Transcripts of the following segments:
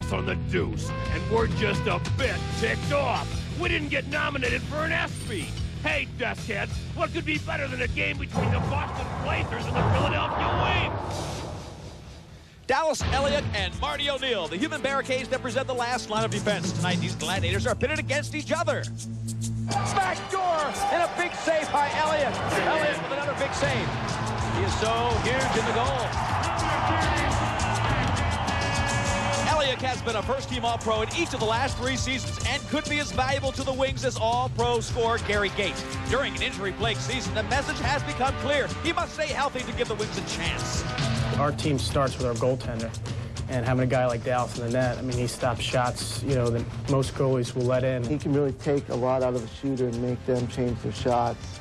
ace on the deuce, and we're just a bit ticked off. We didn't get nominated for an ESPY. Hey, Deskheads, what could be better than a game between the Boston Blazers and the Philadelphia Wings? Dallas Elliott and Marty O'Neill, the human barricades that present the last line of defense. Tonight, these gladiators are pitted against each other. Backdoor and a big save by Elliott. Elliott with another big save. He is so huge in the goal. Elliott has been a first-team All-Pro in each of the last 3 seasons and could be as valuable to the Wings as All-Pro scorer Gary Gates. During an injury-plagued season, the message has become clear. He must stay healthy to give the Wings a chance. Our team starts with our goaltender, and having a guy like Dallas in the net, I mean, he stops shots, you know, that most goalies will let in. He can really take a lot out of a shooter and make them change their shots,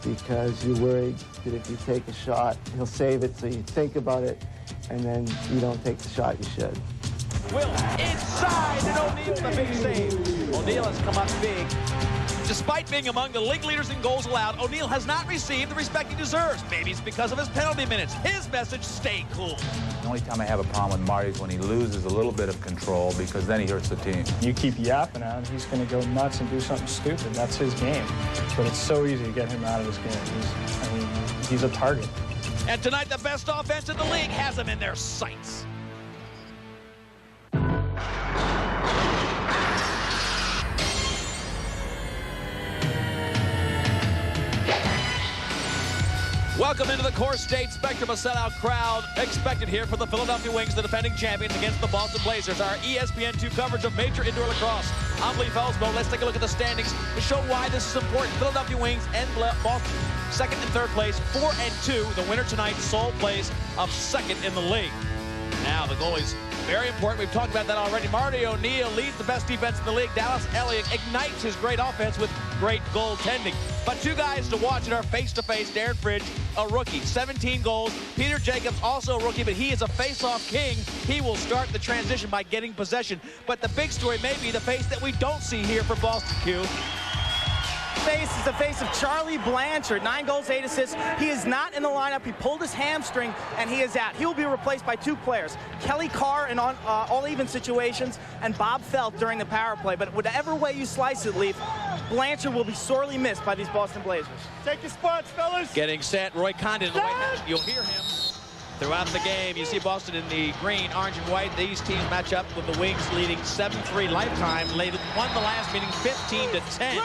because you're worried that if you take a shot, he'll save it, so you think about it, and then you don't take the shot you should. Will inside, and O'Neill with a big save. O'Neill has come up big. Despite being among the league leaders in goals allowed, O'Neill has not received the respect he deserves. Maybe it's because of his penalty minutes. His message, stay cool. The only time I have a problem with Marty is when he loses a little bit of control, because then he hurts the team. You keep yapping at him, he's going to go nuts and do something stupid. That's his game. But it's so easy to get him out of his game. He's a target. And tonight, the best offense in the league has him in their sights. Welcome into the Coors State Spectrum, a sellout crowd expected here for the Philadelphia Wings, the defending champions, against the Boston Blazers. Our ESPN2 coverage of major indoor lacrosse. I'm Lee Felsbo. Let's take a look at the standings to show why this is important. Philadelphia Wings and Boston, second and third place, 4 and 2. The winner tonight, sole place of second in the league. Now the goalies, very important. We've talked about that already. Marty O'Neill leads the best defense in the league. Dallas Elliott ignites his great offense with great goaltending. But 2 guys to watch that are face-to-face. Darren Fridge, a rookie, 17 goals. Peter Jacobs, also a rookie, but he is a face-off king. He will start the transition by getting possession. But the big story may be the face that we don't see here for Boston, Q. Face is the face of Charlie Blanchard, 9 goals, 8 assists. He is not in the lineup. He pulled his hamstring, and he is out. He will be replaced by 2 players, Kelly Carr in all-even situations, and Bob Felt during the power play. But whatever way you slice it, Leaf, Blanchard will be sorely missed by these Boston Blazers. Take your spots, fellas. Getting set, Roy Condon in the White House. You'll hear him throughout the game. You see Boston in the green, orange, and white. These teams match up with the Wings leading 7-3 lifetime. They won the last meeting 15-10.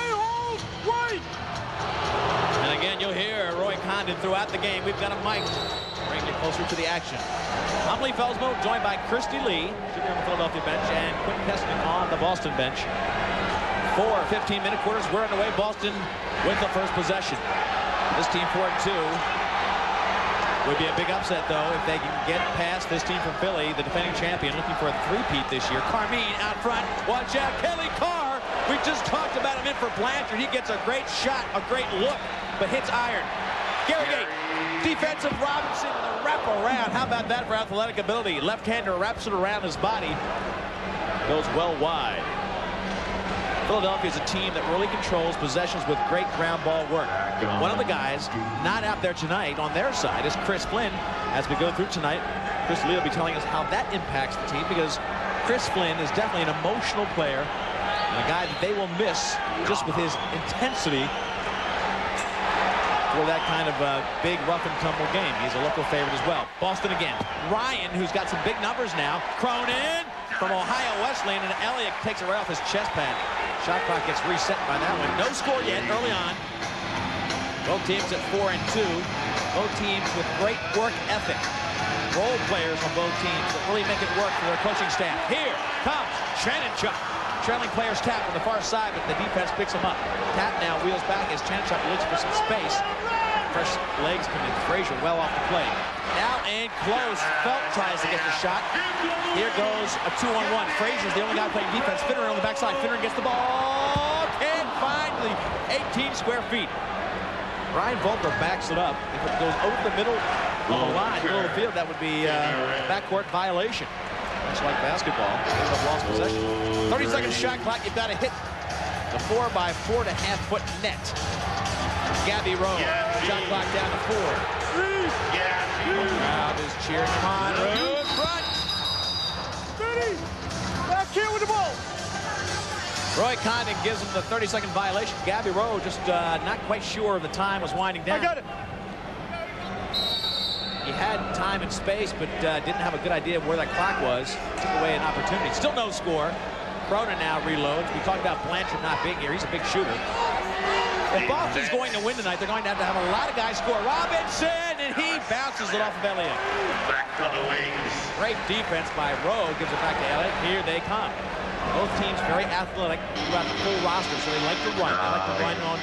And again, you'll hear Roy Condon throughout the game. We've got a mic to bring you closer to the action. I'm Lee Felsbo, joined by Christy Lee, sitting on the Philadelphia bench, and Quentin Keston on the Boston bench. 4 15-minute quarters. We're underway. Boston with the first possession. This team 4 and 2. Would be a big upset, though, if they can get past this team from Philly, the defending champion, looking for a three-peat this year. Carmine out front. Watch out, Kelly Carr. We just talked about him in for Blanchard. He gets a great shot, a great look, but hits iron. Gary Gates, defensive Robinson, the wrap around. How about that for athletic ability? Left-hander wraps it around his body. Goes well wide. Philadelphia is a team that really controls possessions with great ground ball work. One of the guys not out there tonight on their side is Chris Flynn. As we go through tonight, Chris Lee will be telling us how that impacts the team, because Chris Flynn is definitely an emotional player and a guy that they will miss just with his intensity for that kind of big rough and tumble game. He's a local favorite as well. Boston again. Ryan, who's got some big numbers now. Cronin from Ohio Wesleyan, and Elliott takes it right off his chest pad. Shot clock gets reset by that one. No score yet early on. Both teams at 4 and 2. Both teams with great work ethic. Role players on both teams that really make it work for their coaching staff. Here comes Chanenchuk. Trailing players tap on the far side, but the defense picks him up. Tap now wheels back as Chanenchuk looks for some space. Fresh legs come in. Frazier well off the play. Now and close. Felt tries to get the shot. Here goes a 2-on-1. Frazier's the only guy playing defense. Finneran on the backside. Finneran gets the ball. Can't find the 18 square feet. Ryan Volker backs it up. If it goes over the middle of the line, middle of the field, that would be backcourt violation. Much like basketball, they've lost possession. 30-second shot clock. You've got to hit the 4x4.5-foot net. Gabby Rowe. Shot clock down to 4. Crowd is cheering. Come on, Rowe in front. Roy Condon gives him the 30-second violation. Gabby Rowe just not quite sure the time was winding down. I got it. He had time and space, but didn't have a good idea of where that clock was. Took away an opportunity. Still no score. Cronin now reloads. We talked about Blanchard not being here. He's a big shooter. If Boston's going to win tonight, they're going to have a lot of guys score. Robinson, and he bounces it off of Elliott. Back to the wings. Great defense by Rowe. Gives it back to Elliott. Here they come. Both teams very athletic throughout the full roster, so they like to run. They like to run on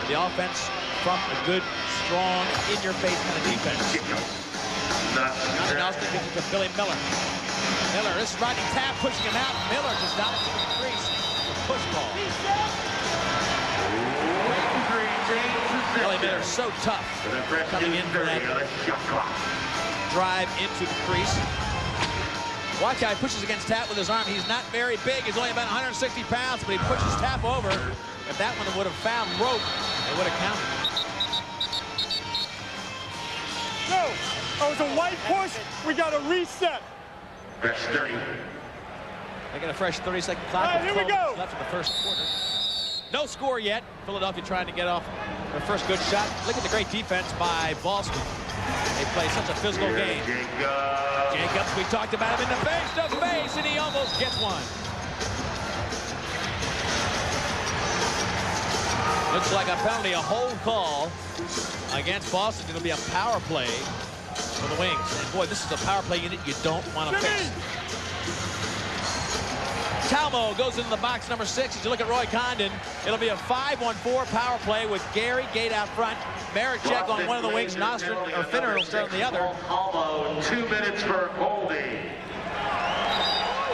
the offense from a good, strong, in-your-face kind of defense. Johnny Nelson gives it to Billy Miller. Miller, this is Rodney Tapp pushing him out. Miller just down into the crease. The push ball. Billy Miller so tough coming in for that drive into the crease. Watch how he pushes against Tapp with his arm. He's not very big. He's only about 160 pounds, but he pushes Tapp over. If that one would have found rope, they would have counted. No, that was a white push. We got to reset. Best 30. They get a fresh 30-second clock. All right, here we go. Left in the first quarter. No score yet. Philadelphia trying to get off their first good shot. Look at the great defense by Boston. They play such a physical game. Jacobs, we talked about him in the face-to-face, and he almost gets one. Looks like a penalty, a hold call against Boston. It'll be a power play for the Wings. And boy, this is a power play unit you don't want to face. Talmo goes into the box, number 6. As you look at Roy Condon, it'll be a 5-1-4 power play with Gary Gait out front, Maricek on one of the wings, Nostrin or Finner will start on the other. Talmo, 2 minutes for holding.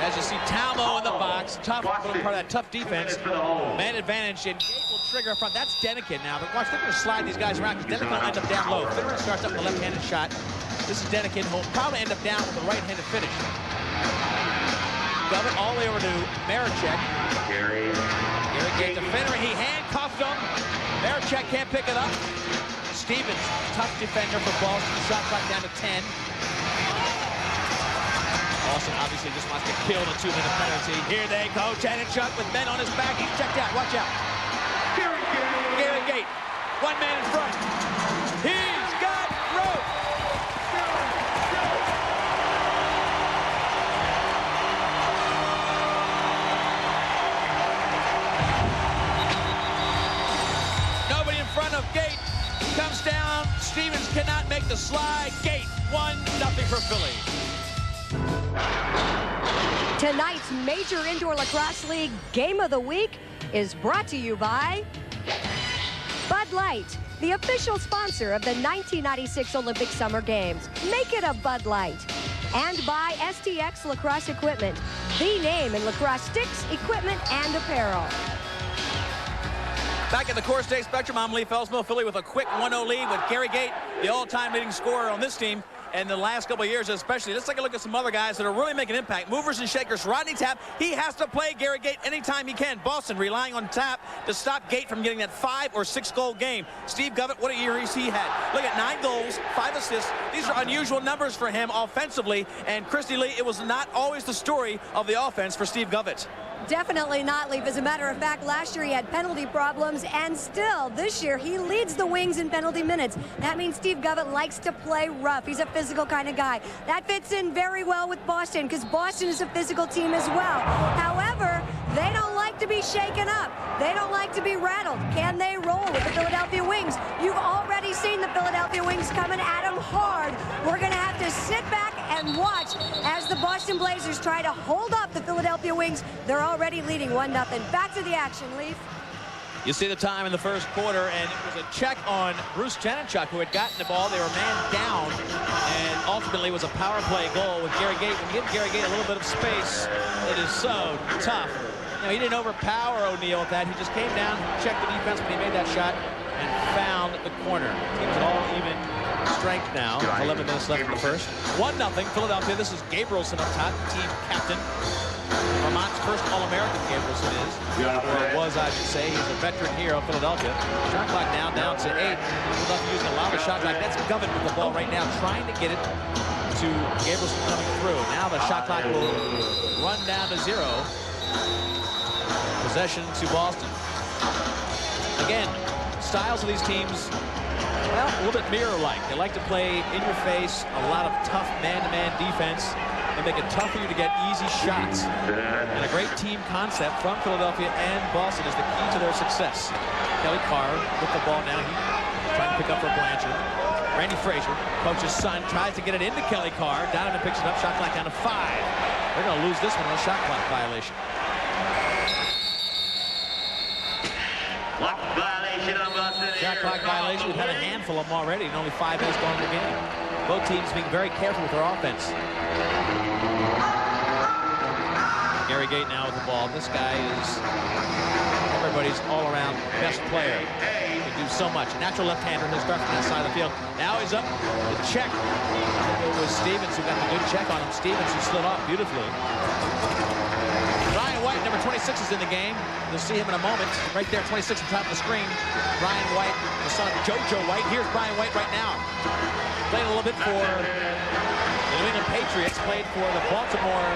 As you see, Talmo in the box, tough, part of that tough defense. Man advantage, and Gait will trigger up front. That's Denikin now, but watch, they're going to slide these guys around because Denikin will end up down low. Finner starts up with a left-handed shot. This is Denikin, who will probably end up down with a right-handed finish. Govett all the way over to Maricek. Gary Gait to Finner. He handcuffed him. Maricek can't pick it up. Stevens, tough defender for Boston. Shot clock down to 10. Boston obviously just wants to kill the 2-minute penalty. Here they go. Janechuk with men on his back. He's checked out. Watch out. Gary Gait. One man in front. He's got rope. Of Gait comes down. Stevens cannot make the slide. Gait 1-0 for Philly. Tonight's major indoor lacrosse league game of the week is brought to you by Bud Light, the official sponsor of the 1996 Olympic Summer Games. Make it a Bud Light. And by STX Lacrosse Equipment, the name in lacrosse sticks, equipment, and apparel. Back at the Core State Spectrum, I'm Lee Felsmo. Philly with a quick 1-0 lead with Gary Gait, the all-time leading scorer on this team. And the last couple of years especially. Let's take a look at some other guys that are really making an impact. Movers and shakers. Rodney Tapp, he has to play Gary Gait anytime he can. Boston relying on Tapp to stop Gait from getting that 5 or 6 goal game. Steve Govett, what a year he had. Look at 9 goals, 5 assists. These are unusual numbers for him offensively. And Christy Lee, it was not always the story of the offense for Steve Govett. Definitely not, Leaf. As a matter of fact, last year he had penalty problems, and still, this year, he leads the Wings in penalty minutes. That means Steve Govett likes to play rough. He's a physical kind of guy. That fits in very well with Boston, because Boston is a physical team as well. However, they don't like to be shaken up. They don't like to be rattled. Can they roll with the Philadelphia Wings? You've already seen the Philadelphia Wings coming at them hard. We're going to have to sit back and watch as the Boston Blazers try to hold up the Philadelphia Wings. They're already leading 1-0. Back to the action, Leaf. You see the time in the first quarter, and it was a check on Bruce Janechuk, who had gotten the ball. They were man down, and ultimately was a power play goal with Gary Gait. When you give Gary Gait a little bit of space, it is so tough. You know, he didn't overpower O'Neal with that. He just came down, checked the defense when he made that shot, and found the corner. Teams at all even strength now. 11 minutes left in the first. 1-0 Philadelphia. This is Gabrielson up top, team captain. Vermont's first All-American, Gabrielson is. Or was, I should say. He's a veteran here of Philadelphia. Shot clock down to 8. Philadelphia using a lot of shot clock. That's Govett with the ball right now, trying to get it to Gabrielson coming through. Now the shot clock will run down to 0. Possession to Boston. Again, styles of these teams, well, a little bit mirror-like. They like to play in your face, a lot of tough man-to-man defense. They make it tough for you to get easy shots. And a great team concept from Philadelphia and Boston is the key to their success. Kelly Carr with the ball now. He's trying to pick up for Blanchard. Randy Frazier, coach's son, tries to get it into Kelly Carr. Donovan picks it up. Shot clock down to 5. They're going to lose this one on a shot clock violation. Clock violation on Boston. Shot clock violation. We've had a handful of them already, and only 5 minutes gone in the game. Both teams being very careful with their offense. Gary Gait now with the ball. This guy is everybody's all-around best player. He can do so much. Natural left-hander. He'll start from that side of the field. Now he's up the check. It was Stevens who got the good check on him. Stevens who slid off beautifully. Brian White, number 26, is in the game. You'll see him in a moment. Right there, 26 on top of the screen. Brian White, the son of JoJo White. Here's Brian White right now. Played a little bit for the New England Patriots. Played for the Baltimore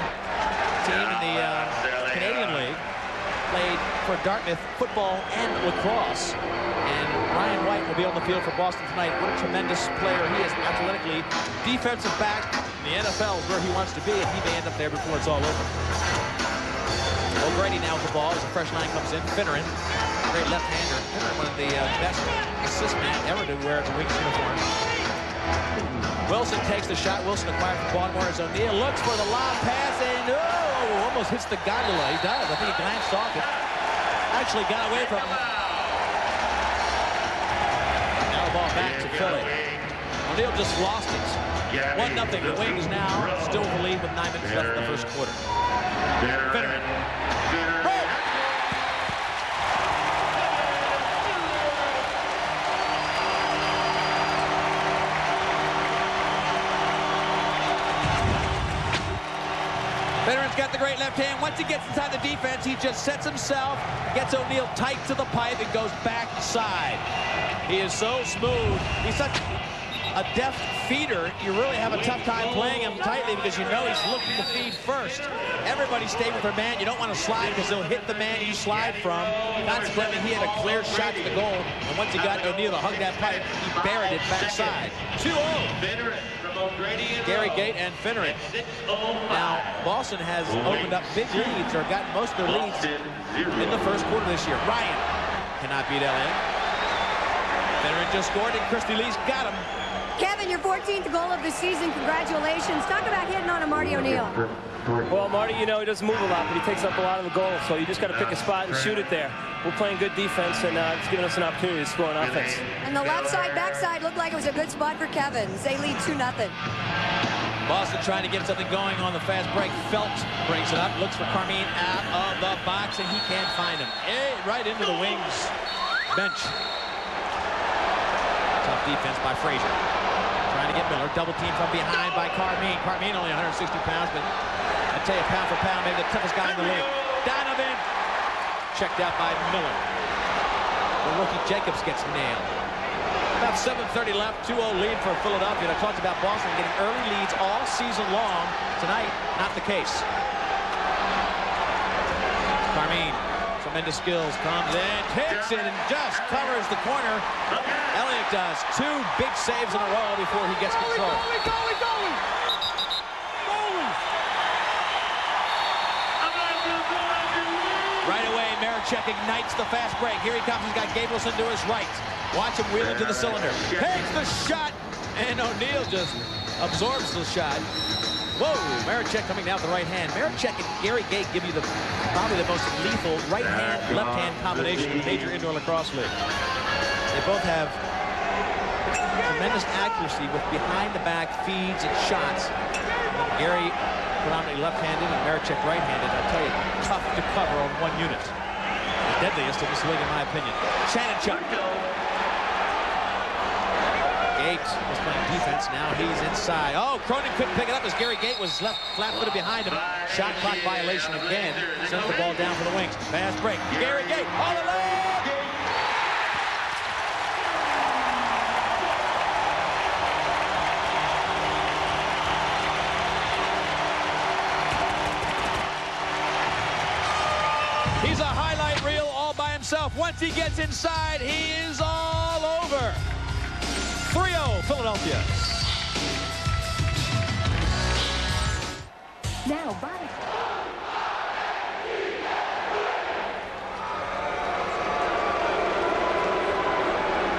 team in the Canadian League. Played for Dartmouth football and lacrosse. And Brian White will be on the field for Boston tonight. What a tremendous player he is athletically. Defensive back. The NFL is where he wants to be, and he may end up there before it's all over. O'Grady now with the ball as the fresh line comes in. Finneran, great left-hander. Finneran, one of the best assist men ever to wear the Wings uniform. Wilson takes the shot. Wilson acquired from Baltimore as O'Neal looks for the lob pass and almost hits the gondola. He does. I think he glanced off it. Actually got away from him. Now the ball back to Philly. O'Neal just lost it. 1-0. The Wings now still in the lead with 9 minutes left in the first quarter. Finneran. Finneran's got the great left hand. Once he gets inside the defense, he just sets himself, gets O'Neal tight to the pipe, and goes backside. He is so smooth. He's such a deft feeder. You really have a tough time playing him tightly because you know he's looking to feed first. Everybody stay with their man. You don't want to slide because he'll hit the man you slide from. Consequently, he had a clear shot to the goal. And once he got O'Neal to hug that pipe, he buried it backside. 2-0. Gary Gait and Finneran. Now, Boston has opened up big leads, or gotten most of their leads in the first quarter this year. Ryan cannot beat Elliott. Finneran just scored, and Christy Lee's got him. Kevin, your 14th goal of the season. Congratulations. Talk about hitting on a Marty O'Neal. Well, Marty, you know, he doesn't move a lot, but he takes up a lot of the goals, so you just got to pick a spot and shoot it there. We're playing good defense, and it's giving us an opportunity to score on offense. And the left side, backside looked like it was a good spot for Kevin. They lead 2-0. Boston trying to get something going on the fast break. Felt brings it up, looks for Carmine out of the box, and he can't find him. Right into the Wings bench. Tough defense by Frazier. Trying to get Miller. Double team from behind by Carmine. Carmine only 160 pounds, but I tell you, pound for pound, maybe the toughest guy in the league. Donovan checked out by Miller. The rookie Jacobs gets nailed. About 7:30 left, 2-0 lead for Philadelphia. I talked about Boston getting early leads all season long. Tonight, not the case. Carmine, tremendous skills, comes in, takes it, and just covers the corner. Elliott does 2 big saves in a row before he gets control. Right away, Marichek ignites the fast break. Here he comes. He's got Gabrielson to his right. Watch him wheel into the cylinder. Takes the shot, and O'Neal just absorbs the shot. Whoa, Marichek coming down with the right hand. Marichek and Gary Gait give you probably the most lethal right hand, left hand combination in the major indoor lacrosse league. They both have tremendous accuracy with behind the back feeds and shots. Gary predominantly left-handed and Marichek right-handed. I'll tell you, tough to cover on one unit. The deadliest in this league, in my opinion. Shanachuk. Gait was playing defense. Now he's inside. Oh, Cronin couldn't pick it up as Gary Gait was left flat-footed behind him. Shot clock violation again. Sent the ball down for the Wings. Fast break. Gary Gait all alone. He He's a highlight reel all by himself. Once he gets inside, he is all over. 3-0 Philadelphia. Now, body.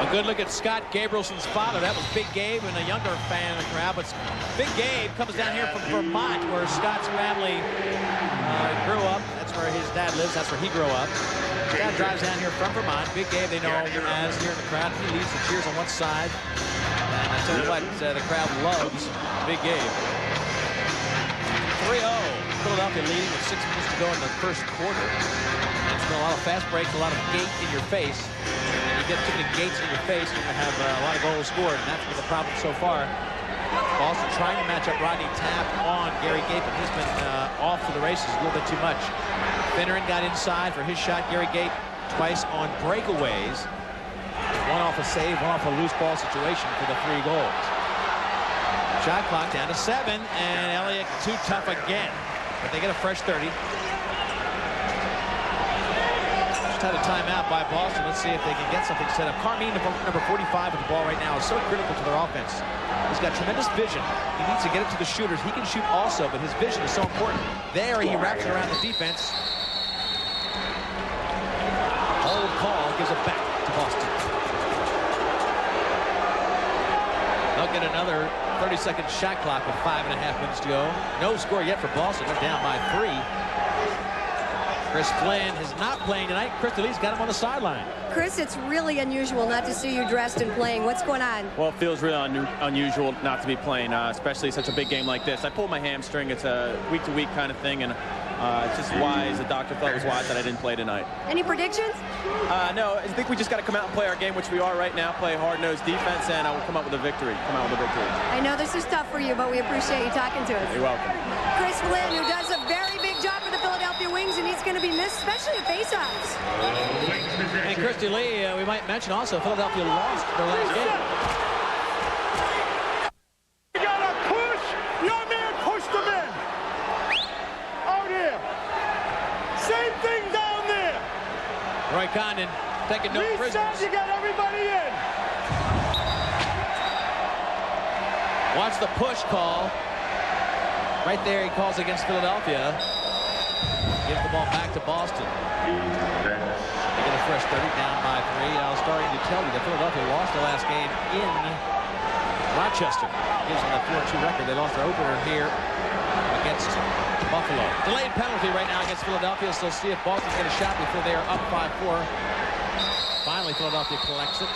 A good look at Scott Gabrielson's father. That was Big Gabe and a younger fan in the crowd. But Big Gabe comes down here from Vermont, where Scott's family grew up. That's where his dad lives. That's where he grew up. His dad drives down here from Vermont. Big Gabe, they know him as here in the crowd. He leads the cheers on one side. And I tell you what, the crowd loves Big Gabe. 3-0. Philadelphia leading with 6 minutes to go in the first quarter. It's been a lot of fast breaks, a lot of gate in your face. And you get too many gates in your face, you're going to have a lot of goals scored, and that's been the problem so far. Boston trying to match up Rodney Tapp on Gary Gait, but he's been off to the races a little bit too much. Finneran got inside for his shot. Gary Gait twice on breakaways. One off a save, one off a loose ball situation for the 3 goals. Shot clock down to 7, and Elliott too tough again. But they get a fresh 30. Just had a timeout by Boston. Let's see if they can get something set up. Carmine, number 45 with the ball right now, is so critical to their offense. He's got tremendous vision. He needs to get it to the shooters. He can shoot also, but his vision is so important. There, he wraps it around the defense. Hold call, gives it back to Boston. They'll get another 30-second shot clock with 5.5 minutes to go. No score yet for Boston. They're down by 3. Chris Flynn is not playing tonight. Chris Lee's got him on the sideline. Chris, it's really unusual not to see you dressed and playing. What's going on? Well, it feels really unusual not to be playing, especially such a big game like this. I pulled my hamstring. It's a week-to-week kind of thing, and it's just wise. The doctor felt it was wise that I didn't play tonight. Any predictions? No, I think we just got to come out and play our game, which we are right now, play hard-nosed defense, and I will come out with a victory. I know this is tough for you, but we appreciate you talking to us. You're welcome. Chris Flynn, who does a very big job for the Philadelphia Wings, and he's going to be missed, especially at faceoffs. And Christy Lee, we might mention also, Philadelphia lost their last game. You gotta push! Your man pushed him in! Out here! Same thing down there! Roy Condon taking no prisoners. You got everybody in! Watch the push call. Right there, he calls against Philadelphia. Gives the ball back to Boston. They get a fresh 30, down by 3. I was starting to tell you that Philadelphia lost the last game in Rochester. Gives them a 4-2 record. They lost their opener here against Buffalo. Delayed penalty right now against Philadelphia, so see if Boston's get a shot before they are up 5-4. Finally, Philadelphia collects it.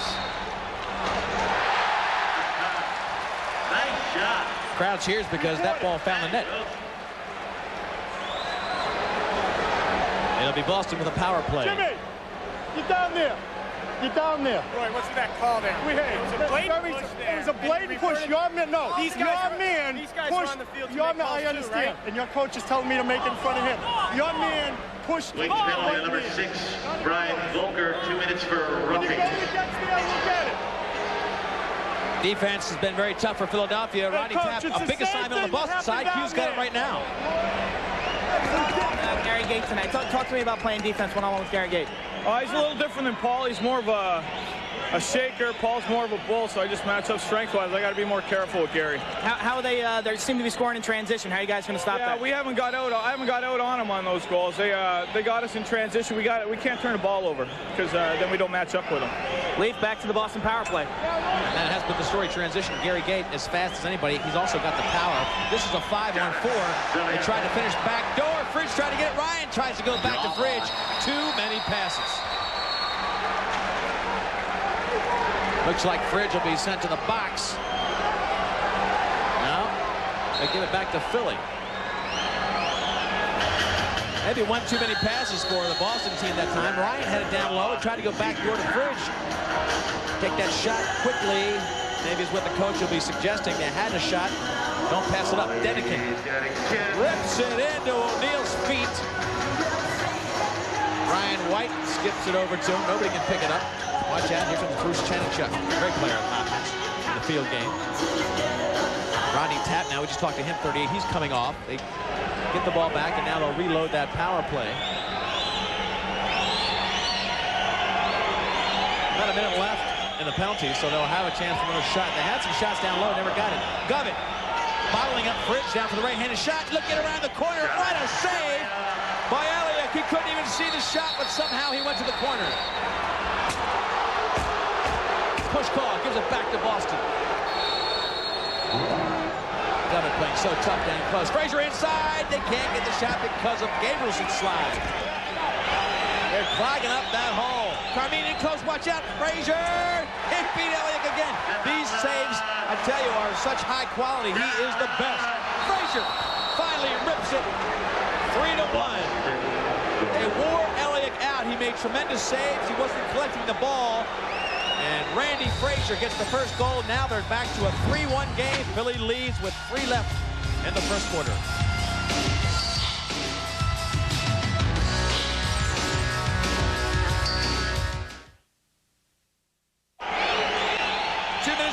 Nice shot. Crowd cheers because that ball found the net. It'll be Boston with a power play. Jimmy, you're down there. You're down there. Roy, what's that call there? It was a blatant push there. It was a blatant push. Your man, no. These guys pushed. on the field to your make man, calls I understand. too, right? And your coach is telling me to make it in front of him. Your man pushed. Wings penalty on number 6, Brian Volker, 2 minutes for roughing. Look at it. Defense has been very tough for Philadelphia. Rodney Tapp, a big assignment on the Boston side. Q's got it right now. Gary Gait tonight. Talk to me about playing defense one-on-one with Gary Gait. He's a little different than Paul. He's more of a shaker. Paul's more of a bull, so I just match up strength-wise. I got to be more careful with Gary. How are they? They seem to be scoring in transition. How are you guys going to stop that? We haven't got out. I haven't got out on them on those goals. They got us in transition. We can't turn the ball over because then we don't match up with them. Leaf back to the Boston power play. That has been the story transition. Gary Gait as fast as anybody. He's also got the power. This is a 5-on-4. They tried to finish back door. Fridge tried to get it. Ryan tries to go back to Fridge. Too many passes. Looks like Fridge will be sent to the box. Now, they give it back to Philly. Maybe one too many passes for the Boston team that time. Ryan had it down low, tried to go back door to Fridge. Take that shot quickly. Maybe is what the coach will be suggesting. They had a shot. Don't pass it up. Denikin rips it into O'Neal's feet. Ryan White skips it over to him. Nobody can pick it up. Watch out. Here comes Bruce Chenichuk. Great player on offense in the field game. Rodney Tapp now. We just talked to him. 38. He's coming off. They get the ball back, and now they'll reload that power play. a minute left in the penalty, so they'll have a chance for another shot. They had some shots down low, never got it. Govett bottling up Fridge down for the right-handed shot, looking around the corner. What a save by Elliott. He couldn't even see the shot, but somehow he went to the corner. Push call, gives it back to Boston. Govett playing so tough down close. Frazier inside. They can't get the shot because of Gabrielson's slide. They're clogging up that hole. Carmine in close. Watch out. Frazier. He beat Elliott again. These saves, I tell you, are such high quality. He is the best. Frazier finally rips it. 3-1. They wore Elliott out. He made tremendous saves. He wasn't collecting the ball. And Randy Frazier gets the first goal. Now they're back to a 3-1 game. Philly leads with 3 left in the first quarter.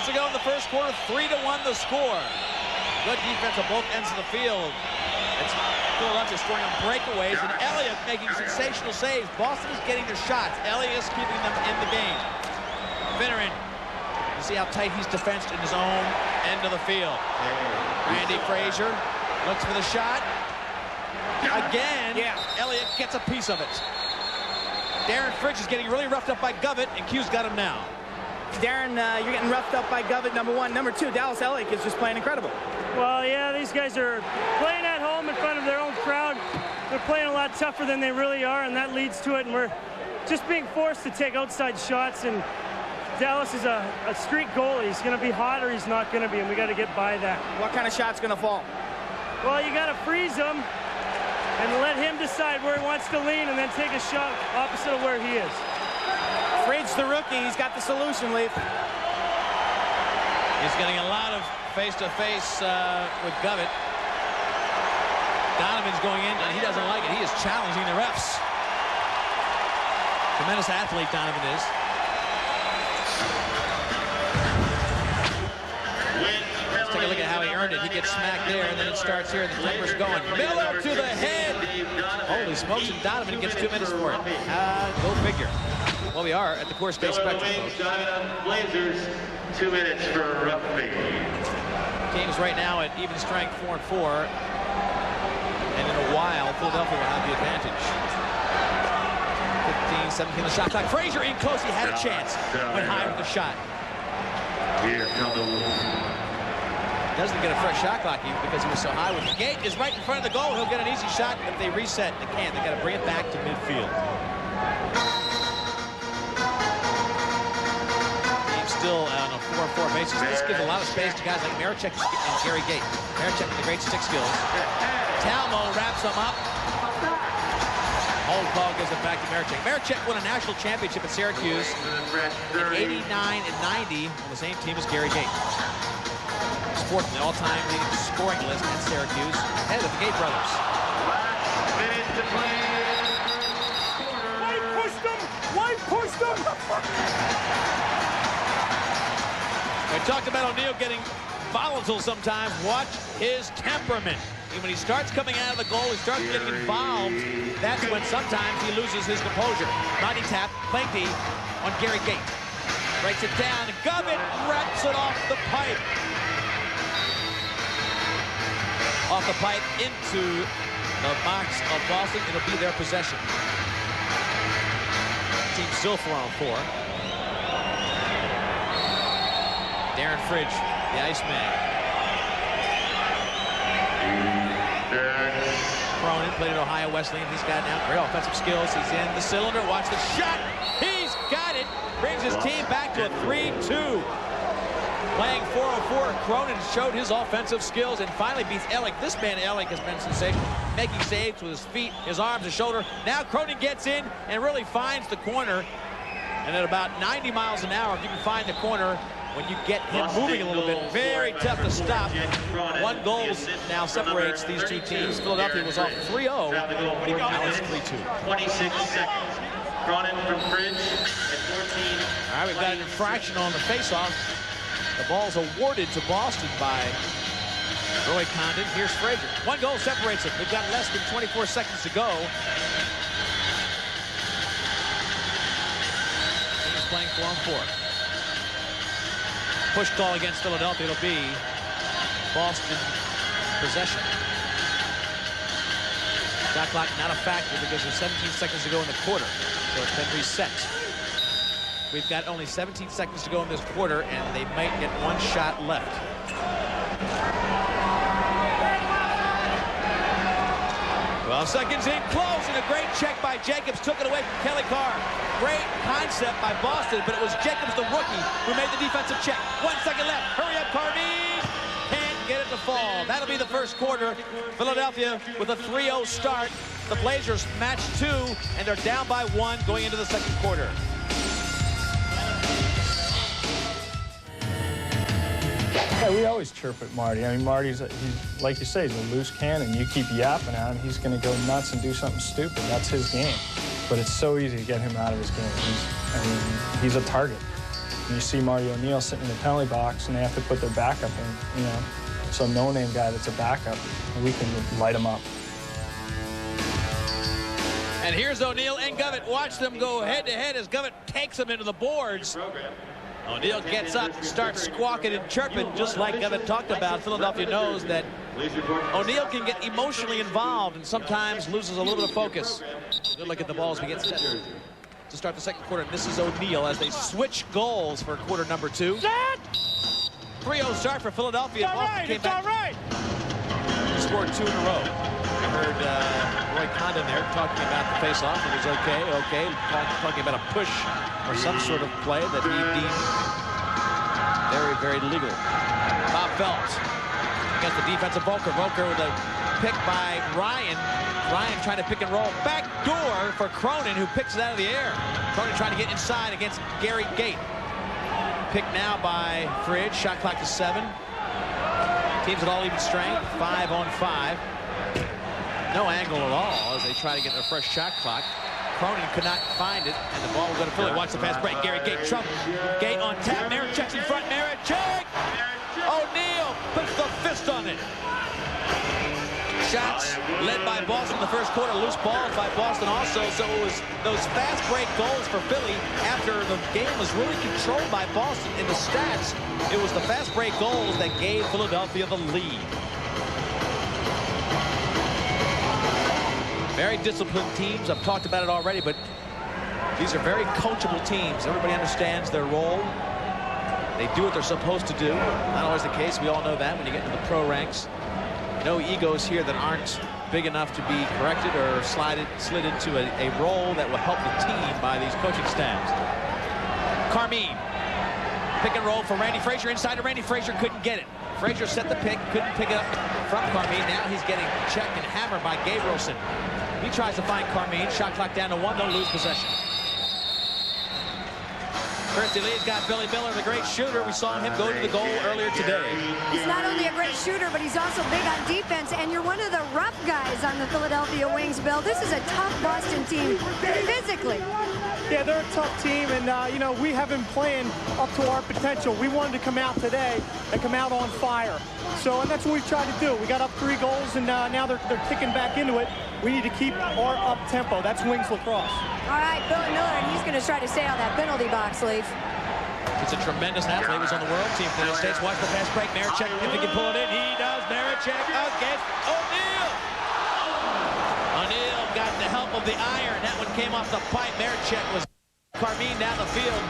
To go in the first quarter, 3-1 the score. Good defense on both ends of the field. It's Philadelphia scoring on breakaways, and Elliott making sensational saves. Boston is getting their shots. Elliott is keeping them in the game. Finneran, you see how tight he's defensed in his own end of the field. Randy Frazier looks for the shot. Again, Elliott gets a piece of it. Darren Fridge is getting really roughed up by Govett, and Q's got him now. Darren, you're getting roughed up by Govett, number 1. Number 2, Dallas Elliott is just playing incredible. Well, yeah, these guys are playing at home in front of their own crowd. They're playing a lot tougher than they really are, and that leads to it. And we're just being forced to take outside shots. And Dallas is a streak goalie. He's going to be hot or he's not going to be, and we got to get by that. What kind of shot's going to fall? Well, you got to freeze him and let him decide where he wants to lean, and then take a shot opposite of where he is. Fridge, the rookie, he's got the solution, Leaf. He's getting a lot of face-to-face with Govett. Donovan's going in, and he doesn't like it. He is challenging the refs. Tremendous athlete, Donovan is. Let's take a look at how he earned it. He gets smacked there, and then it starts here, and the temper's going. Miller to the head. Holy smokes, and Donovan gets 2 minutes for it. Go figure. Well, we are at the Coors Space Spectrum. Blazers, 2 minutes for rugby. Teams right now at even strength, 4-4. And in a while, Philadelphia will have the advantage. 15-17 the shot clock. Frazier in close. He had a chance. Went high with the shot. Here comes Doesn't get a fresh shot clock even because he was so high. With the gate is right in front of the goal. He'll get an easy shot. If they reset, they can't. They got to bring it back to midfield. Still on a 4-4 basis. This gives a lot of space to guys like Marichek and Gary Gait. Marichek with the great stick skills. Talmo wraps them up. Hold call gives it back to Marichek. Marichek won a national championship at Syracuse in 89 and 90 on the same team as Gary Gait. He's fourth in the all-time leading scoring list at Syracuse, ahead of the Gait brothers. last minute to play. Why pushed him? Why pushed him? We talked about O'Neill getting volatile sometimes. Watch his temperament. And when he starts coming out of the goal, he starts getting involved. That's when sometimes he loses his composure. Mighty tap, playing D on Gary Gait. Breaks it down, and Govett wraps it off the pipe. Off the pipe into the box of Boston. It'll be their possession. Team still 4-on-4. Darren Fridge, the Iceman. Cronin played at Ohio Wesleyan. He's got now great offensive skills. He's in the cylinder. Watch the shot. He's got it. Brings his team back to a 3-2. Playing 4-on-4. Cronin showed his offensive skills and finally beats Ellick. This man, Ellick, has been sensational, making saves with his feet, his arms, his shoulder. Now Cronin gets in and really finds the corner. And at about 90 miles an hour, if you can find the corner, when you get him moving a little bit, very tough to stop. One goal now separates these two teams. Philadelphia was off 3-0. Now it's 3-2. 26 seconds. Cronin from Fridge at 14. All right, we've got an infraction on the faceoff. The ball's awarded to Boston by Roy Condon. Here's Frazier. One goal separates it. We've got less than 24 seconds to go. He's playing 4-on-4. Push call against Philadelphia. It'll be Boston possession. Shot clock not a factor because there's 17 seconds to go in the quarter. So it's been reset. We've got only 17 seconds to go in this quarter, and they might get one shot left. 12 seconds in, close, and a great check by Jacobs. Took it away from Kelly Carr. Great concept by Boston, but it was Jacobs, the rookie, who made the defensive check. 1 second left. Hurry up, Carmine. Can't get it to fall. That'll be the first quarter. Philadelphia with a 3-0 start. The Blazers match 2, and they're down by 1 going into the second quarter. Yeah, we always chirp at Marty. I mean, he's like you say, he's a loose cannon. You keep yapping at him, he's going to go nuts and do something stupid. That's his game. But it's so easy to get him out of his game. He's a target. And you see Marty O'Neill sitting in the penalty box, and they have to put their backup in, some no-name guy that's a backup, and we can light him up. And here's O'Neill and Govett. Watch them go head-to-head as Govett takes them into the boards. O'Neill gets up, starts squawking and chirping, just like Govett talked about. Philadelphia knows that O'Neill can get emotionally involved and sometimes loses a little bit of focus. Good look at the ball as we get set to start the second quarter. And this is O'Neill as they switch goals for quarter number 2. 3-0 start for Philadelphia. Boston came back. Scored 2 in a row. I heard Roy Condon there talking about the face-off. It was okay. Talking about a push or some sort of play that he deemed very, very legal. Bob Phelps against the defensive Volker. Volker with a pick by Ryan. Ryan trying to pick and roll. Back door for Cronin, who picks it out of the air. Cronin trying to get inside against Gary Gait. Picked now by Fridge. Shot clock to 7. Teams at all even strength. 5 on 5. No angle at all as they try to get their fresh shot clock. Cronin could not find it, and the ball will go to Philly. Watch the fast break. Gary Gait trouble. Gait on tap. Marichek's in front. Marichek! O'Neill puts the fist on it. Shots led by Boston in the first quarter. Loose balls by Boston also. So it was those fast break goals for Philly after the game was really controlled by Boston in the stats. It was the fast break goals that gave Philadelphia the lead. Very disciplined teams. I've talked about it already, but these are very coachable teams. Everybody understands their role. They do what they're supposed to do. Not always the case. We all know that when you get into the pro ranks. No egos here that aren't big enough to be corrected or slid into a role that will help the team by these coaching staffs. Carmine. Pick and roll for Randy Frazier. Inside to Randy Frazier. Couldn't get it. Frazier set the pick. Couldn't pick it up from Carmine. Now he's getting checked and hammered by Gabrielson. He tries to find Carmine. Shot clock down to 1. They'll lose possession. Christy Lee's got Billy Miller, the great shooter. We saw him go to the goal earlier today. He's not only a great shooter, but he's also big on defense. And you're one of the rough guys on the Philadelphia Wings, Bill. This is a tough Boston team physically. Yeah, they're a tough team, and, we have been playing up to our potential. We wanted to come out today and come out on fire. And that's what we've tried to do. We got up 3 goals, and now they're kicking back into it. We need to keep our up-tempo. That's Wings lacrosse. All right, Billy Miller, and he's going to try to stay on that penalty box, Leaf. It's a tremendous athlete. He was on the world team for the United States. Watch the fast break. Marichek, if he can pull it in, he does. Marichek against O'Neill. O'Neill got the help of the iron. That one came off the pipe. Marichek was Carmine down the field.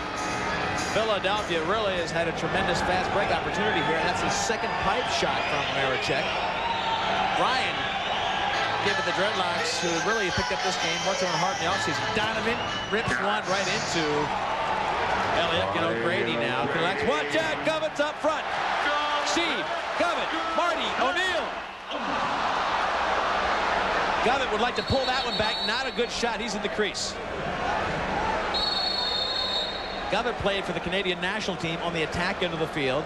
Philadelphia really has had a tremendous fast break opportunity here. And that's his second pipe shot from Marichek. Ryan, given the dreadlocks, who really picked up this game, worked on hard in the offseason. Donovan rips one right into Elliott. Grady now collects. Watch out, Govett's up front. Steve, Govett, Marty, O'Neill. Govett would like to pull that one back. Not a good shot. He's in the crease. Govett played for the Canadian national team on the attack end of the field.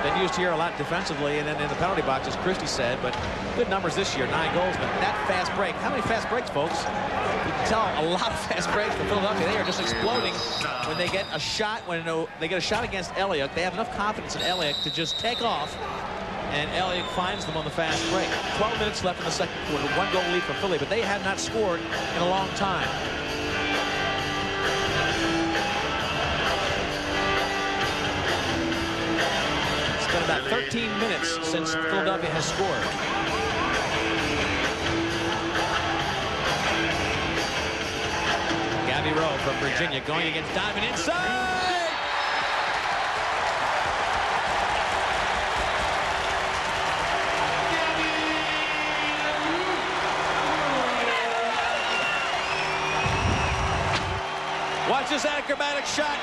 Been used here a lot defensively and then in the penalty box, as Christie said, but good numbers this year, 9 goals. But that fast break, how many fast breaks, folks? You can tell a lot of fast breaks for Philadelphia. They are just exploding when they get a shot. When they get a shot against Elliott, they have enough confidence in Elliott to just take off, and Elliott finds them on the fast break. 12 minutes left in the second quarter, 1 goal lead for Philly, but they have not scored in a long time. about 13 minutes since Philadelphia has scored. Gabby Rowe from Virginia going against Donovan inside. Watch this acrobatic shot.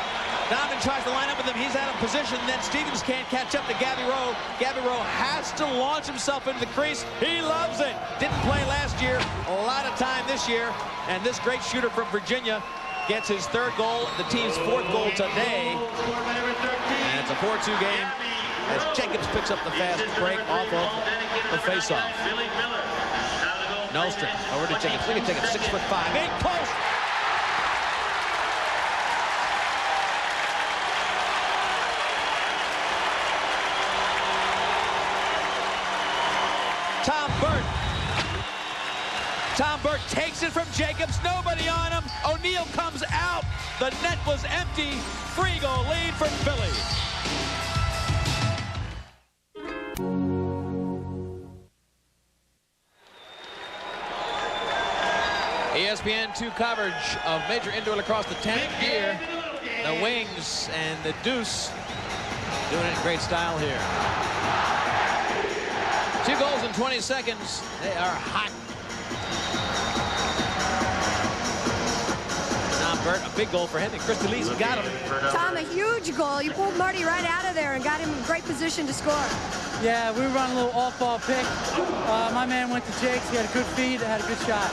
Donovan tries to line up with him. He's out of position. Then Stevens can't catch up to Gabby Rowe. Gabby Rowe has to launch himself into the crease. He loves it. Didn't play last year. A lot of time this year. And this great shooter from Virginia gets his 3rd goal, the team's 4th goal today. And it's a 4-2 game as Jacobs picks up the fast break off of the faceoff. Nostrom over to Jacobs. Look at Jacobs, 6'5", in post. Tom Burt takes it from Jacobs. Nobody on him. O'Neal comes out. The net was empty. 3-goal lead for Philly. ESPN2 coverage of Major Indoor Lacrosse, the 10th year. The Wings and the Deuce doing it in great style here. 2 goals in 20 seconds. They are hot. Tom Burt, a big goal for him, and Chris DeLise got him. Tom, a huge goal. You pulled Marty right out of there and got him in great position to score. Yeah, we were on a little off-ball pick. My man went to Jake's. He had a good feed, had a good shot.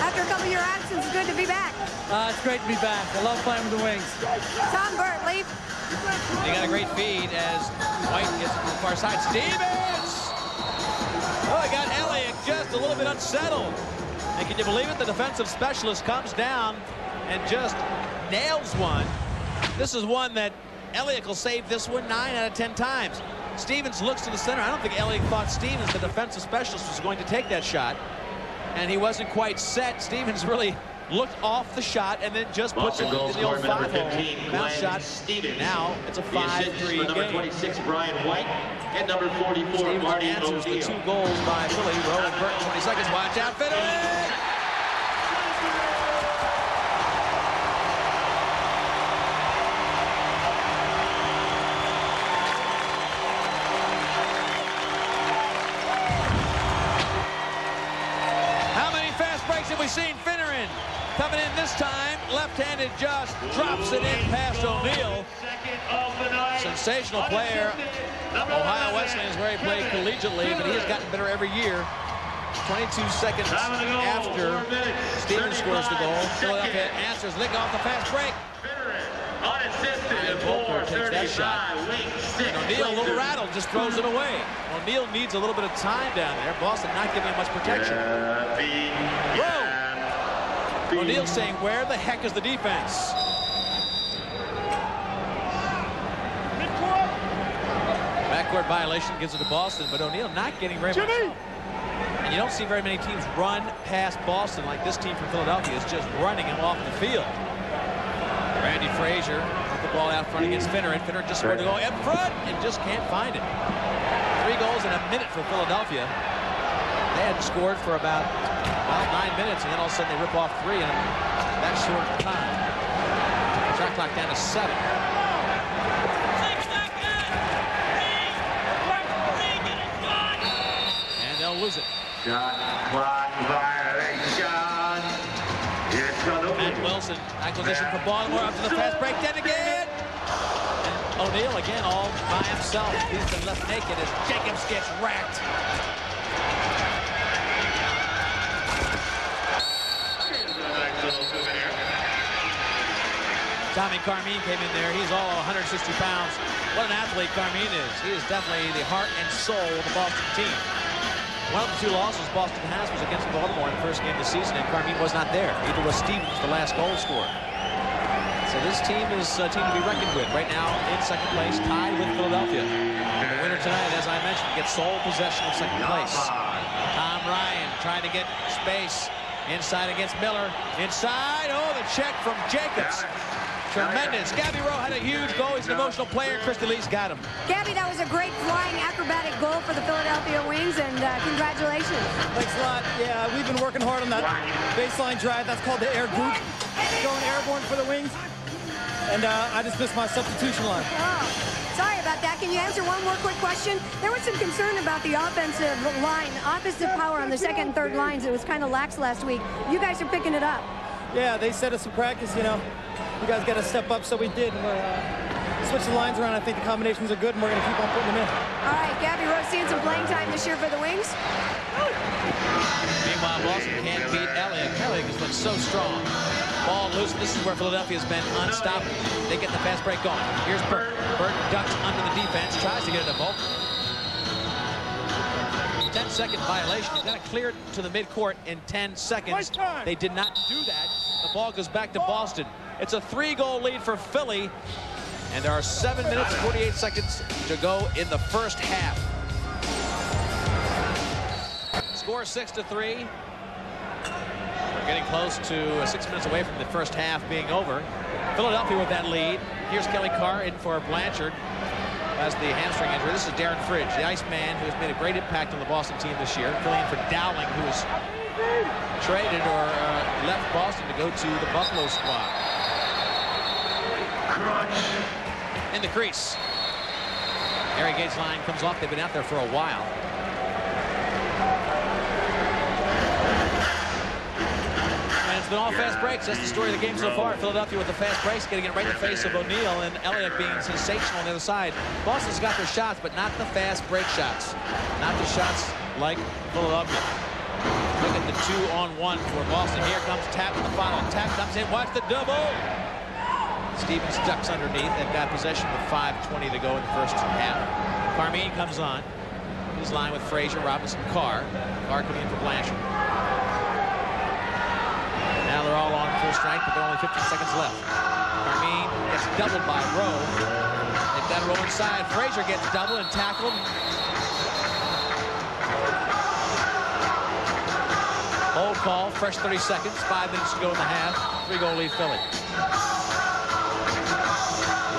After a couple year absence, it's good to be back. It's great to be back. I love playing with the Wings. Tom Burt, leave. He got a great feed as White gets it to the far side. Stevens! Oh, he got Elliott just a little bit unsettled. And can you believe it? The defensive specialist comes down and just nails one. This is one that Elliott will save this one 9 out of 10 times. Stevens looks to the center. I don't think Elliott thought Stevens, the defensive specialist, was going to take that shot. And he wasn't quite set. Stevens really looked off the shot and then just puts it in the old 5-hole. Bounce shot. Now it's a 5-3 game. Number 26, Brian White, and number 44, Marty answers the 2 goals by Philly. Rowe and Burton, 20 seconds. Watch out, Finneran! Have we seen Finneran coming in this time, left-handed, just drops it in past O'Neal. Sensational player. Ohio Wesleyan is where he played collegiately, but he has gotten better every year. 22 seconds after Stevens scores the goal, Philadelphia answers. Lick off the fast break. Ryan Volker takes that shot. And O'Neal, a little rattled, just throws it away. O'Neal needs a little bit of time down there. Boston not giving him much protection. Whoa! O'Neal saying, where the heck is the defense? Backcourt violation gives it to Boston, but O'Neal not getting very much help. And you don't see very many teams run past Boston like this team from Philadelphia is just running him off the field. Randy Frazier put the ball out front against Finneran. Finneran just scored to go up front and just can't find it. 3 goals in a minute for Philadelphia. They hadn't scored for about 9 minutes, and then all of a sudden they rip off 3 in that short time. Shot clock down to 7. And they'll lose it. Shot clock violation. Matt Wilson, acquisition for Baltimore, up to the fast break, then again. And O'Neal again all by himself. He's been left naked as Jacobs gets racked. Tommy Carmine came in there. He's all 160 pounds. What an athlete Carmine is. He is definitely the heart and soul of the Boston team. One of the 2 losses Boston has was against Baltimore in the first game of the season, and Carmine was not there. Either was Stevens, the last goal scorer. So this team is a team to be reckoned with. Right now in second place, tied with Philadelphia. And the winner tonight, as I mentioned, gets sole possession of second place. Tom Ryan trying to get space. Inside against Miller. Inside. Oh, the check from Jacobs. tremendous. Gabby Rowe had a huge goal. He's an emotional player. Christy Lee's got him. Gabby, that was a great flying acrobatic goal for the Philadelphia Wings, and congratulations. Thanks a lot. Yeah, we've been working hard on that baseline drive. That's called the air goop. Going airborne for the Wings. And I just missed my substitution line. Oh, sorry about that. Can you answer one more quick question? There was some concern about the offensive line, offensive power on the second and third lines. It was kind of lax last week. You guys are picking it up. Yeah, they said us in practice, you know, you guys got to step up, so we did. And we're switching the lines around. I think the combinations are good, and we're going to keep on putting them in. All right, Gabby Rowe seeing some playing time this year for the Wings. Meanwhile, Boston can't beat Elliott. Elliott has been so strong. Ball loose. This is where Philadelphia's been unstoppable. They get the fast break going. Here's Burt. Burt ducks under the defense, tries to get it to Volk. 10-second violation. You've got to clear it to the midcourt in 10 seconds. They did not do that. The ball goes back to Boston. It's a 3-goal lead for Philly, and there are 7 minutes and 48 seconds to go in the first half. Score 6-3. We're getting close to 6 minutes away from the first half being over. Philadelphia with that lead. Here's Kelly Carr in for Blanchard. Has the hamstring injury. This is Darren Fridge, the Iceman, who has made a great impact on the Boston team this year. Filling in for Dowling, who was traded or left Boston to go to the Buffalo squad. In the crease. Harry Gates' line comes off. They've been out there for a while. It's been all fast breaks. That's the story of the game so far. Philadelphia with the fast breaks, getting it right in the face of O'Neal, and Elliott being sensational on the other side. Boston's got their shots, but not the fast break shots. Not the shots like Philadelphia. Look at the 2-on-1 for Boston. Here comes Tap in the final. Tap comes in. Watch the double. Stevens ducks underneath. They've got possession with 5:20 to go in the first half. Carmine comes on. His line with Frazier, Robinson, Carr. Carr coming in for Blanchard. Now they're all on full strength, but there are only 50 seconds left. Carmine gets doubled by Rowe. They've got Rowe inside. Frazier gets doubled and tackled. Hold call, fresh 30 seconds. 5 minutes to go in the half. 3-goal lead Philly.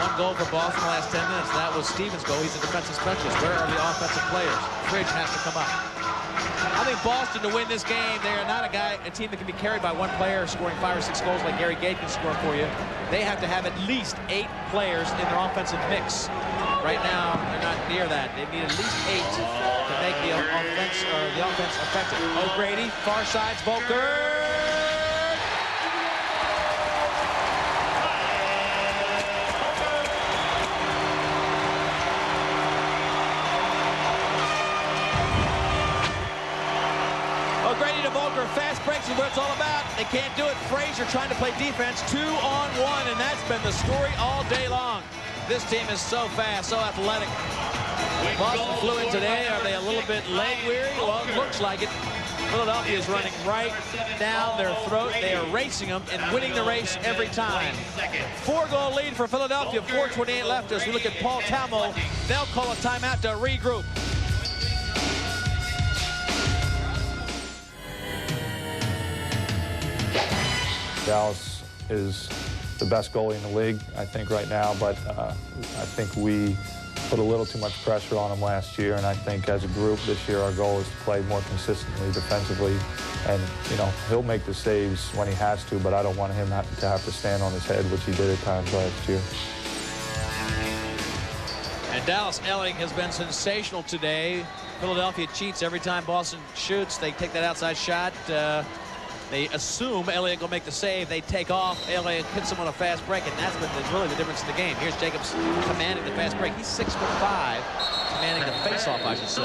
1 goal for Boston in the last 10 minutes. That was Stevens' goal. He's a defensive specialist. Where are the offensive players? Fridge has to come up. I think Boston, to win this game, they are not a team that can be carried by one player scoring 5 or 6 goals like Gary Gait can score for you. They have to have at least 8 players in their offensive mix. Right now, they're not near that. They need at least 8 to make the offense effective. O'Grady, far sides, Volker. O'Grady to Volker, fast breaks is what it's all about. They can't do it. Frazier trying to play defense, 2-on-1, and that's been the story all day long. This team is so fast, so athletic. Boston flew in today. Are they a little bit leg weary? Well, it looks like it. Philadelphia is running right down their throat. They are racing them and winning the race every time. 4-goal lead for Philadelphia, 4:28 left as we look at Paul Talmo. They'll call a timeout to regroup. Dallas is the best goalie in the league, I think, right now, but I think we put a little too much pressure on him last year, and I think as a group this year our goal is to play more consistently defensively, and, you know, he'll make the saves when he has to, but I don't want him to have to stand on his head, which he did at times last year. And Dallas Elling has been sensational today. Philadelphia cheats every time Boston shoots. They take that outside shot. They assume Elliott will make the save. They take off. Elliott hits him on a fast break, and that's been really the difference in the game. Here's Jacobs commanding the fast break. He's 6'5", commanding the face-off, I should say.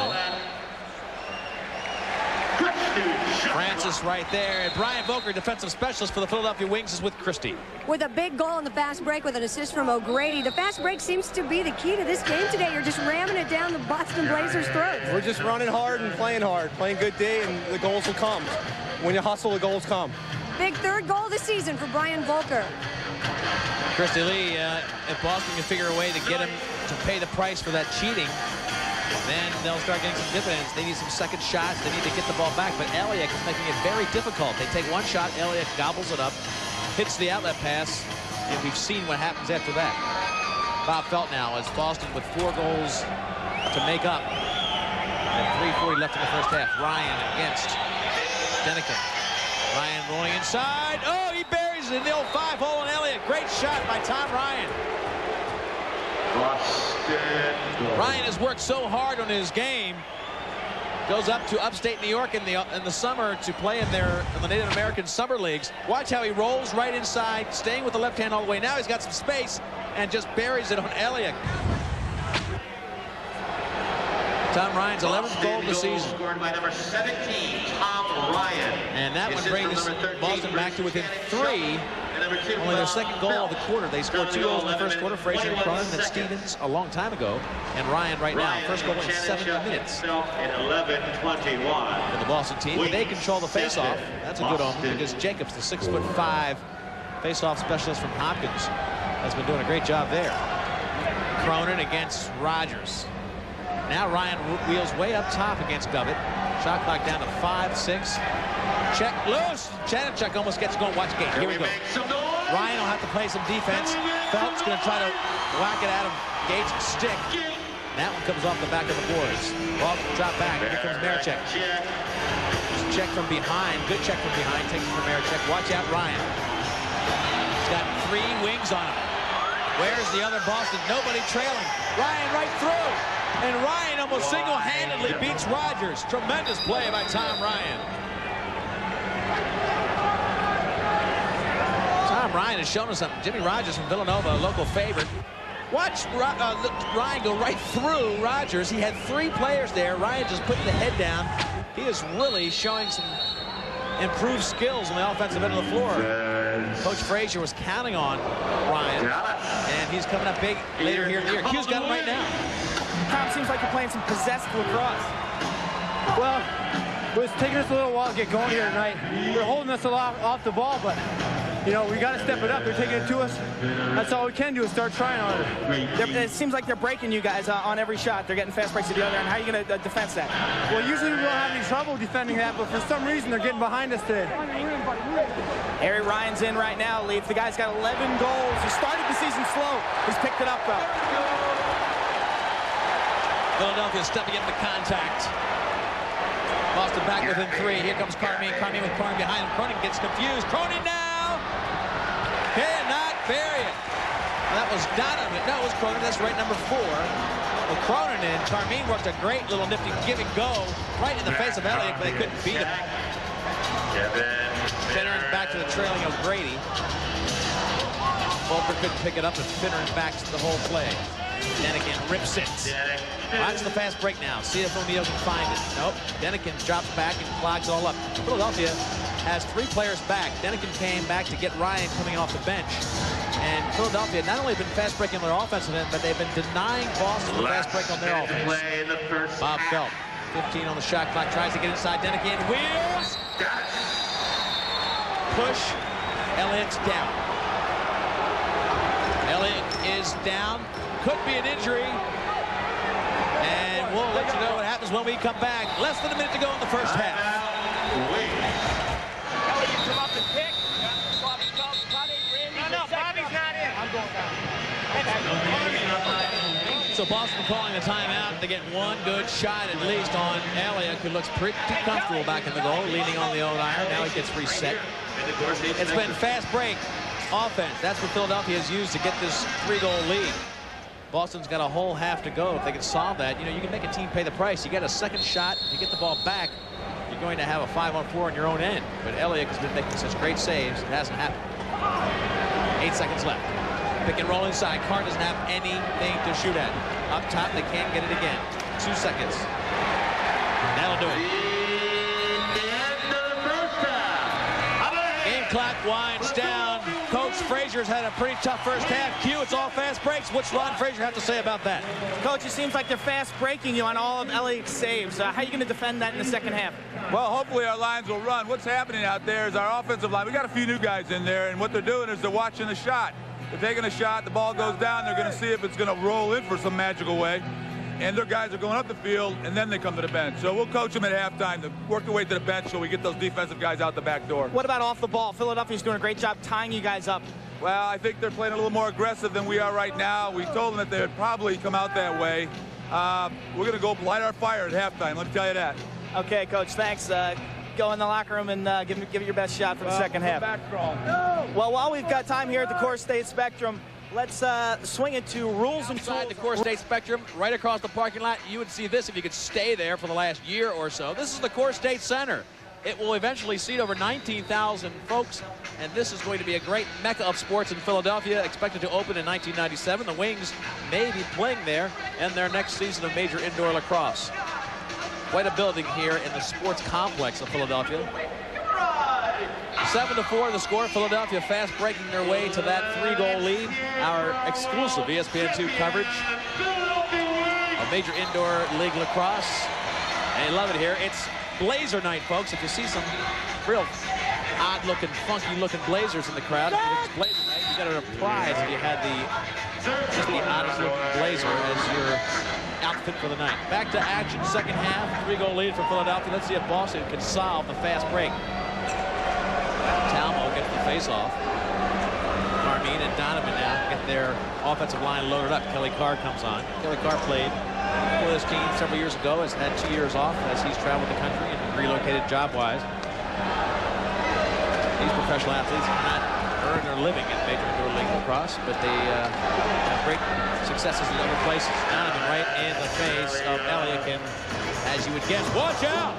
Francis right there. And Brian Volker, defensive specialist for the Philadelphia Wings, is with Christie. With a big goal in the fast break with an assist from O'Grady. The fast break seems to be the key to this game today. You're just ramming it down the Boston Blazers' throats. We're just running hard and playing good D, and the goals will come. When you hustle, the goals come. Big 3rd goal of the season for Brian Volker. Christy Lee, if Boston can figure a way to get him to pay the price for that cheating, then they'll start getting some dividends. They need some second shots. They need to get the ball back, but Elliott is making it very difficult. They take one shot, Elliott gobbles it up, hits the outlet pass, Philadelphia. We've seen what happens after that. Bob Felt now as Boston with 4 goals to make up. And 3:40 left in the first half. Ryan against Denikin. Ryan rolling inside. Oh, he buries it in the old 5-hole on Elliott. Great shot by Tom Ryan. Ryan has worked so hard on his game. Goes up to upstate New York in the summer to play in the Native American summer leagues. Watch how he rolls right inside, staying with the left hand all the way. Now he's got some space and just buries it on Elliott. Tom Ryan's 11th goal of the season. Scored by number 17, Tom Ryan. And that one brings Boston back to within 3. Only their second goal of the quarter. They scored 2 goals in the first quarter. Frazier and Cronin and Stevens a long time ago. And Ryan right now, first goal in 70 minutes. In 11:21. For the Boston team. They control the faceoff. That's a good omen because Jacobs, the 6'5" faceoff specialist from Hopkins, has been doing a great job there. Cronin against Rogers. Now Ryan wheels way up top against Govett. Shot clock down to 5-6. Check loose. Janachek almost gets going. Watch Gage. Here we go. Ryan will have to play some defense. Felt's going to try to whack it out of Gage's stick. That one comes off the back of the boards. Ball drop back. Here comes Marechek. Check from behind. Good check from behind. Takes it from Marechek. Watch out, Ryan. He's got 3 wings on him. Where's the other Boston? Nobody trailing. Ryan right through. And Ryan almost single-handedly beats Rogers. Tremendous play by Tom Ryan. Tom Ryan has shown us something. Jimmy Rogers from Villanova, a local favorite. Watch Ryan go right through Rogers. He had 3 players there. Ryan just putting the head down. He is really showing some improved skills on the offensive end of the floor. Coach Frazier was counting on Ryan, and he's coming up big later here in the year. Q's got him right now. Tom, seems like you're playing some possessed lacrosse. Well, it was taking us a little while to get going here tonight. They're holding us a lot off the ball, but, you know, we got to step it up. They're taking it to us. That's all we can do is start trying harder. It seems like they're breaking you guys on every shot. They're getting fast breaks to the other end. How are you going to defend that? Well, usually we don't have any trouble defending that, but for some reason they're getting behind us today. Harry Ryan's in right now, Leeds. The guy's got 11 goals. He started the season slow. He's picked it up, though. Philadelphia stepping into contact. Boston back within 3. Here comes Carmine. Carmine with Cronin behind him. Cronin gets confused. Cronin now cannot bury it. That was Donovan. No, it was Cronin. That's right, number 4. Well, Cronin and Carmine worked a great little nifty give and go right in the face of Elliott, but they couldn't beat him. Finneran back to the trailing O'Grady. Volker couldn't pick it up, and Finneran backs the whole play. Denikin rips it. Watch the fast break now. See if O'Neal can find it. Nope. Denikin drops back and clogs all up. Philadelphia has 3 players back. Denikin came back to get Ryan coming off the bench. And Philadelphia not only been fast breaking on their offensive end, but they've been denying Boston the fast break on their offense. Bob Felt, 15 on the shot clock, tries to get inside. Denikin wheels. Push. Elliott's down. Elliott is down. Could be an injury. And we'll let you know what happens when we come back. Less than a minute to go in the first half. Elliott come up and pick. Bobby Phelps, No, Bobby's not in. I'm going down. So Boston calling the timeout. They get one good shot at least on Elliott, who looks pretty comfortable back in the goal, leaning on the old iron. Now he gets reset. It's been fast break offense. That's what Philadelphia has used to get this 3-goal lead. Boston's got a whole half to go. If they can solve that, you know, you can make a team pay the price. You get a second shot, you get the ball back, you're going to have a 5-on-4 on your own end. But Elliott has been making such great saves, it hasn't happened. 8 seconds left. Pick and roll inside. Carr doesn't have anything to shoot at. Up top, they can't get it again. 2 seconds. That'll do it. Game clock winds down. Coach Frazier's had a pretty tough first half. Q, it's all fast breaks. What's Ron Frazier have to say about that? Coach, it seems like they're fast breaking you on all of Elliott's saves. How are you going to defend that in the second half? Well, hopefully our lines will run. What's happening out there is our offensive line. We got a few new guys in there, and what they're doing is they're watching the shot. They're taking a shot, the ball goes down, they're going to see if it's going to roll in for some magical way. And their guys are going up the field, and then they come to the bench. So we'll coach them at halftime to work their way to the bench so we get those defensive guys out the back door. What about off the ball? Philadelphia's doing a great job tying you guys up Well, I think they're playing a little more aggressive than we are right now. We told them that they would probably come out that way. We're going to go light our fire at halftime, let me tell you that. Okay, Coach, thanks. Go in the locker room and give it your best shot for the second half. Well, while we've got time here at the Core State Spectrum, let's swing it to rules and tools. The Core State Spectrum, right across the parking lot. You would see this if you could stay there for the last year or so. This is the Core State Center. It will eventually seat over 19,000 folks, and this is going to be a great mecca of sports in Philadelphia, expected to open in 1997. The Wings may be playing there in their next season of major indoor lacrosse. Quite a building here in the sports complex of Philadelphia. 7-4 the score. Philadelphia fast breaking their way to that 3-goal lead. Our exclusive ESPN2 coverage of major indoor league lacrosse. And you love it here. It's Blazer night, folks. If you see some real odd-looking, funky-looking Blazers in the crowd, if it's Blazer night, you got a prize if you had just the oddest-looking Blazer as your outfit for the night. Back to action, second half, 3-goal lead for Philadelphia. Let's see if Boston can solve the fast break. Talmo gets the face-off. Carmine and Donovan now get their offensive line loaded up. Kelly Carr comes on. Kelly Carr played for this team several years ago, has had 2 years off as he's traveled the country and relocated job-wise. These professional athletes cannot earn their living in major indoor league lacrosse, but they have great successes in other places. Donovan right in the face of Elliott, and as you would guess, watch out!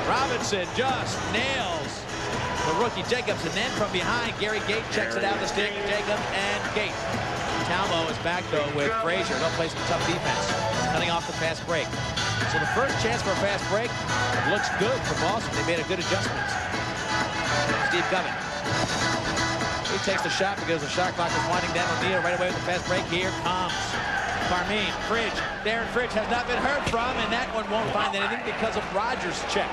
Robinson just nails the rookie Jacobs, and then from behind, Gary Gate checks it out the stick. Jacobs and Gate. Talmo is back, though, with Frazier. They'll play some tough defense, cutting off the fast break. So the first chance for a fast break looks good for Boston. They made a good adjustment. Steve Govett. He takes the shot because the shot clock is winding down. O'Neal right away with the fast break. Here comes Carmine. Fridge. Darren Fridge has not been heard from, and that one won't find anything because of Rogers' check.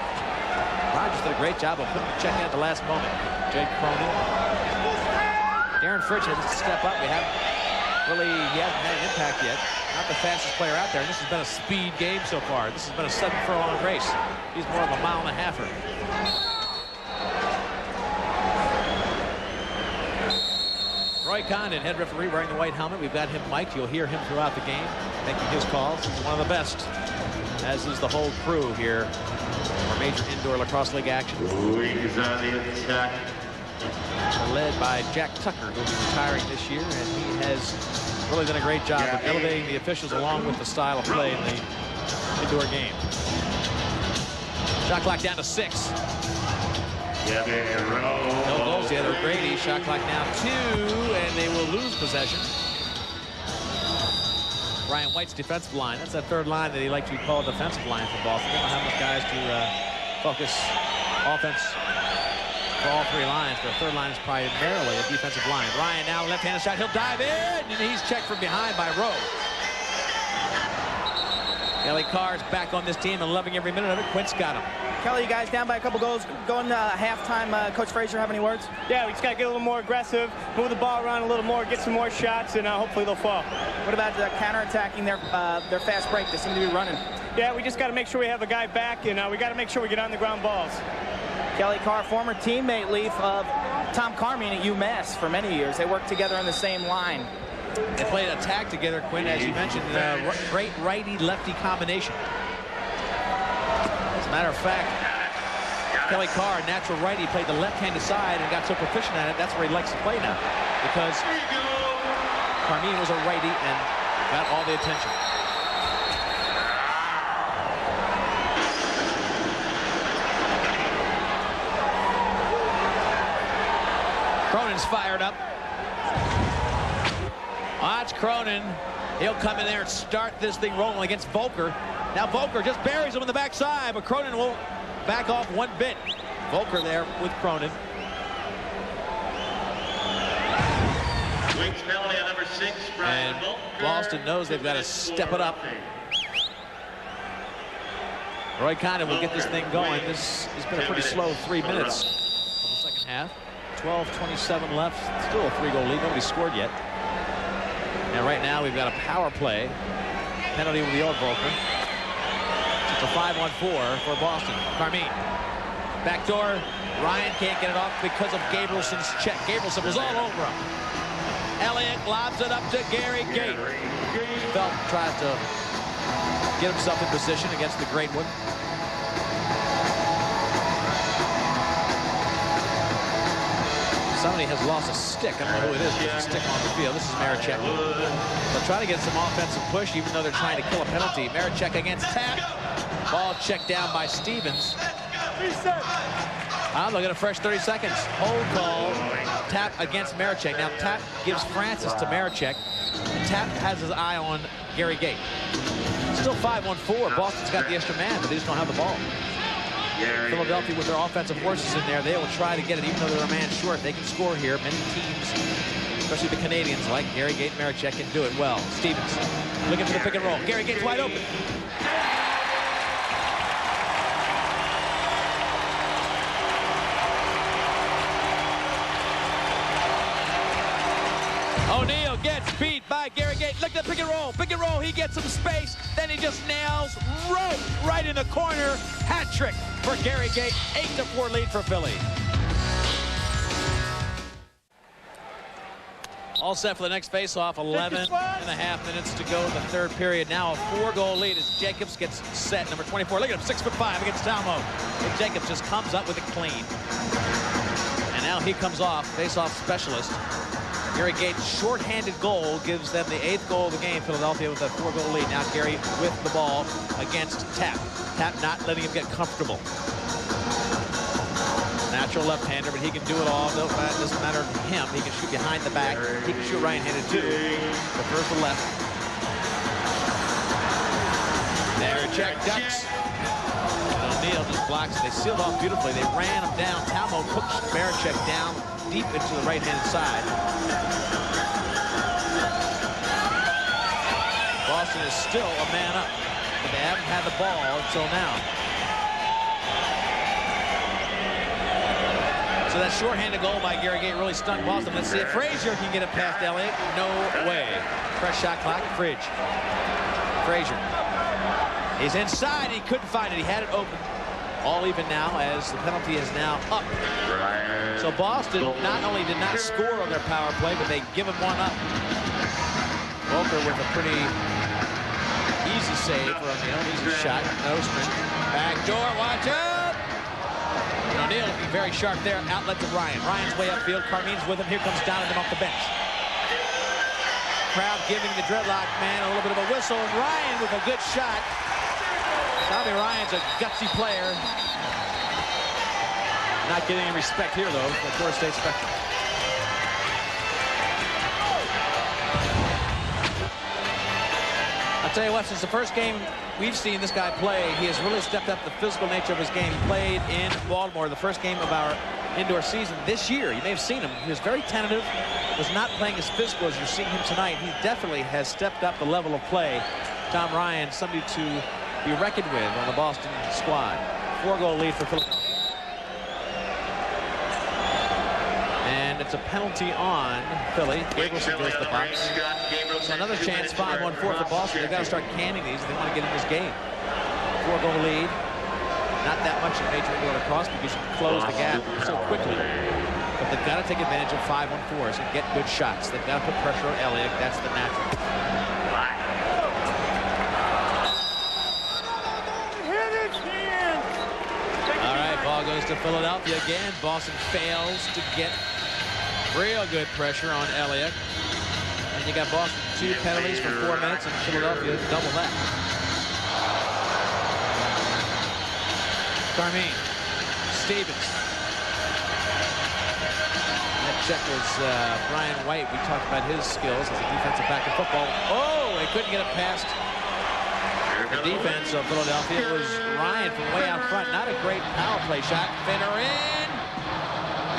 Rogers did a great job of putting the check in at the last moment. Jake Cronin. Darren Fridge has to step up. He hasn't had an impact yet. Not the fastest player out there. And this has been a speed game so far. This has been a 7-furlong race. He's more of a mile-and-a-halfer. Roy Condon, head referee, wearing the white helmet. We've got him mic'd. You'll hear him throughout the game, making his calls. He's one of the best, as is the whole crew here for major indoor lacrosse league action. Wings on the attack. Led by Jack Tucker, who will be retiring this year, and he has really done a great job of elevating the officials along with the style of play in the indoor game. Shot clock down to 6. No goals yet. O'Grady, shot clock now 2, and they will lose possession. Brian White's defensive line. That's that third line that he likes to call a defensive line for Boston. They don't have enough guys to focus offense for all three lines. Their third line is primarily a defensive line. Ryan now left-handed shot. He'll dive in, and he's checked from behind by Rowe. Kelly Carr's back on this team and loving every minute of it. Quint's got him. Kelly, you guys down by a couple goals going to halftime. Coach Frazier, have any words? Yeah, we just got to get a little more aggressive, move the ball around a little more, get some more shots, and hopefully they'll fall. What about counterattacking their fast break? They seem to be running. Yeah, we just got to make sure we have a guy back, and we got to make sure we get on the ground balls. Kelly Carr, former teammate, Leaf, of Tom Carmine at UMass for many years. They worked together on the same line. They played a tag together, Quinn, as you mentioned, great righty-lefty combination. As a matter of fact, Kelly Carr, natural righty, played the left-handed side and got so proficient at it, that's where he likes to play now. Because Carmine was a righty and got all the attention. Cronin's fired up. Watch Cronin. He'll come in there and start this thing rolling against Volker. Now Volker just buries him on the backside, but Cronin won't back off one bit. Volker there with Cronin. Wings penalty on number 6, Brian And Volker. Boston knows they've got to step it up. Roy Condon will get this thing going. This has been a pretty slow 3 minutes of the second half. 12:27 left. Still a 3-goal lead. Nobody scored yet. And right now we've got a power play. Penalty with the old Volker. It's a 5-on-4 for Boston. Carmine. Backdoor. Ryan can't get it off because of Gabrielson's check. Gabrielson was all over him. Elliott lobs it up to Gary Gait. Felt tries to get himself in position against the great one. Somebody has lost a stick. I don't know who it is. There's a stick on the field. This is Marechek. They'll try to get some offensive push, even though they're trying to kill a penalty. Marechek against Tapp. Ball checked down by Stevens. They'll get a fresh 30 seconds. Hold call. Tapp against Marechek. Now Tapp gives Francis to Marechek. Tapp has his eye on Gary Gait. Still 5-1-4. Boston's got the extra man, but they just don't have the ball. Philadelphia with their offensive horses in there, they will try to get it even though they're a man short. They can score here. Many teams, especially the Canadians, like Gary Gait and Marechek, can do it well. Stevens looking for the pick and roll. Gary Gait's wide open. O'Neal gets beat by Gary Gait. Look at the pick and roll. Pick and roll. He gets some space. Then he just nails Rowe right in the corner. Hat trick for Gary Gait. 8-4 lead for Philly. All set for the next face-off. 11.5 minutes to go in the third period. Now a 4-goal lead as Jacobs gets set. Number 24. Look at him. 6'5" against Talmo. And Jacobs just comes up with it clean. And now he comes off. Face-off specialist. Gary Gait's short-handed goal gives them the 8th goal of the game. Philadelphia with a 4-goal lead. Now Gary with the ball against Tapp. Tapp not letting him get comfortable. Natural left-hander, but he can do it all. Doesn't matter to him. He can shoot behind the back. He can shoot right-handed too. Prefers the left. Marechek ducks. O'Neal just blocks it. They sealed off beautifully. They ran him down. Talmo pushed Marechek down deep into the right-handed side. Boston is still a man up, but they haven't had the ball until now. So that short-handed goal by Gary Gait really stung Boston. Let's see if Frazier can get it past Elliott. No way. Fresh shot clock. Fridge. Frazier. He's inside. He couldn't find it. He had it open. All even now as the penalty is now up. So Boston not only did not score on their power play, but they give him one up. Volker with a pretty easy save for O'Neal. Easy shot. Nostrin. Backdoor. Watch out. O'Neal looking very sharp there. Outlet to Ryan. Ryan's way upfield. Carmine's with him. Here comes Donovan off the bench. Crowd giving the dreadlock man a little bit of a whistle. Ryan with a good shot. Tommy Ryan's a gutsy player. Not getting any respect here, though, at Florida State Spectrum. I'll tell you what, since the first game we've seen this guy play, he has really stepped up the physical nature of his game. He played in Baltimore, the first game of our indoor season this year. You may have seen him. He was very tentative, was not playing as physical as you're seeing him tonight. He definitely has stepped up the level of play. Tom Ryan, somebody to be reckoned with on the Boston squad. 4-goal lead for Philadelphia. And it's a penalty on Philly. Gabrielson goes to the box. So another chance, 5-1-4 for Boston. They've got to start canning these if they want to get in this game. 4-goal lead. Not that much in major indoor lacrosse because you can close the gap so quickly. But they've got to take advantage of 5-1-4s and get good shots. They've got to put pressure on Elliott. That's the natural. Ball goes to Philadelphia again. Boston fails to get real good pressure on Elliott. And you got Boston 2 penalties for 4 minutes and Philadelphia double that. Carmine. Stevens. That check was Brian White. We talked about his skills as a defensive back in football. Oh, they couldn't get it past the defense of Philadelphia. It was Ryan from way out front. Not a great power play shot. Finner in.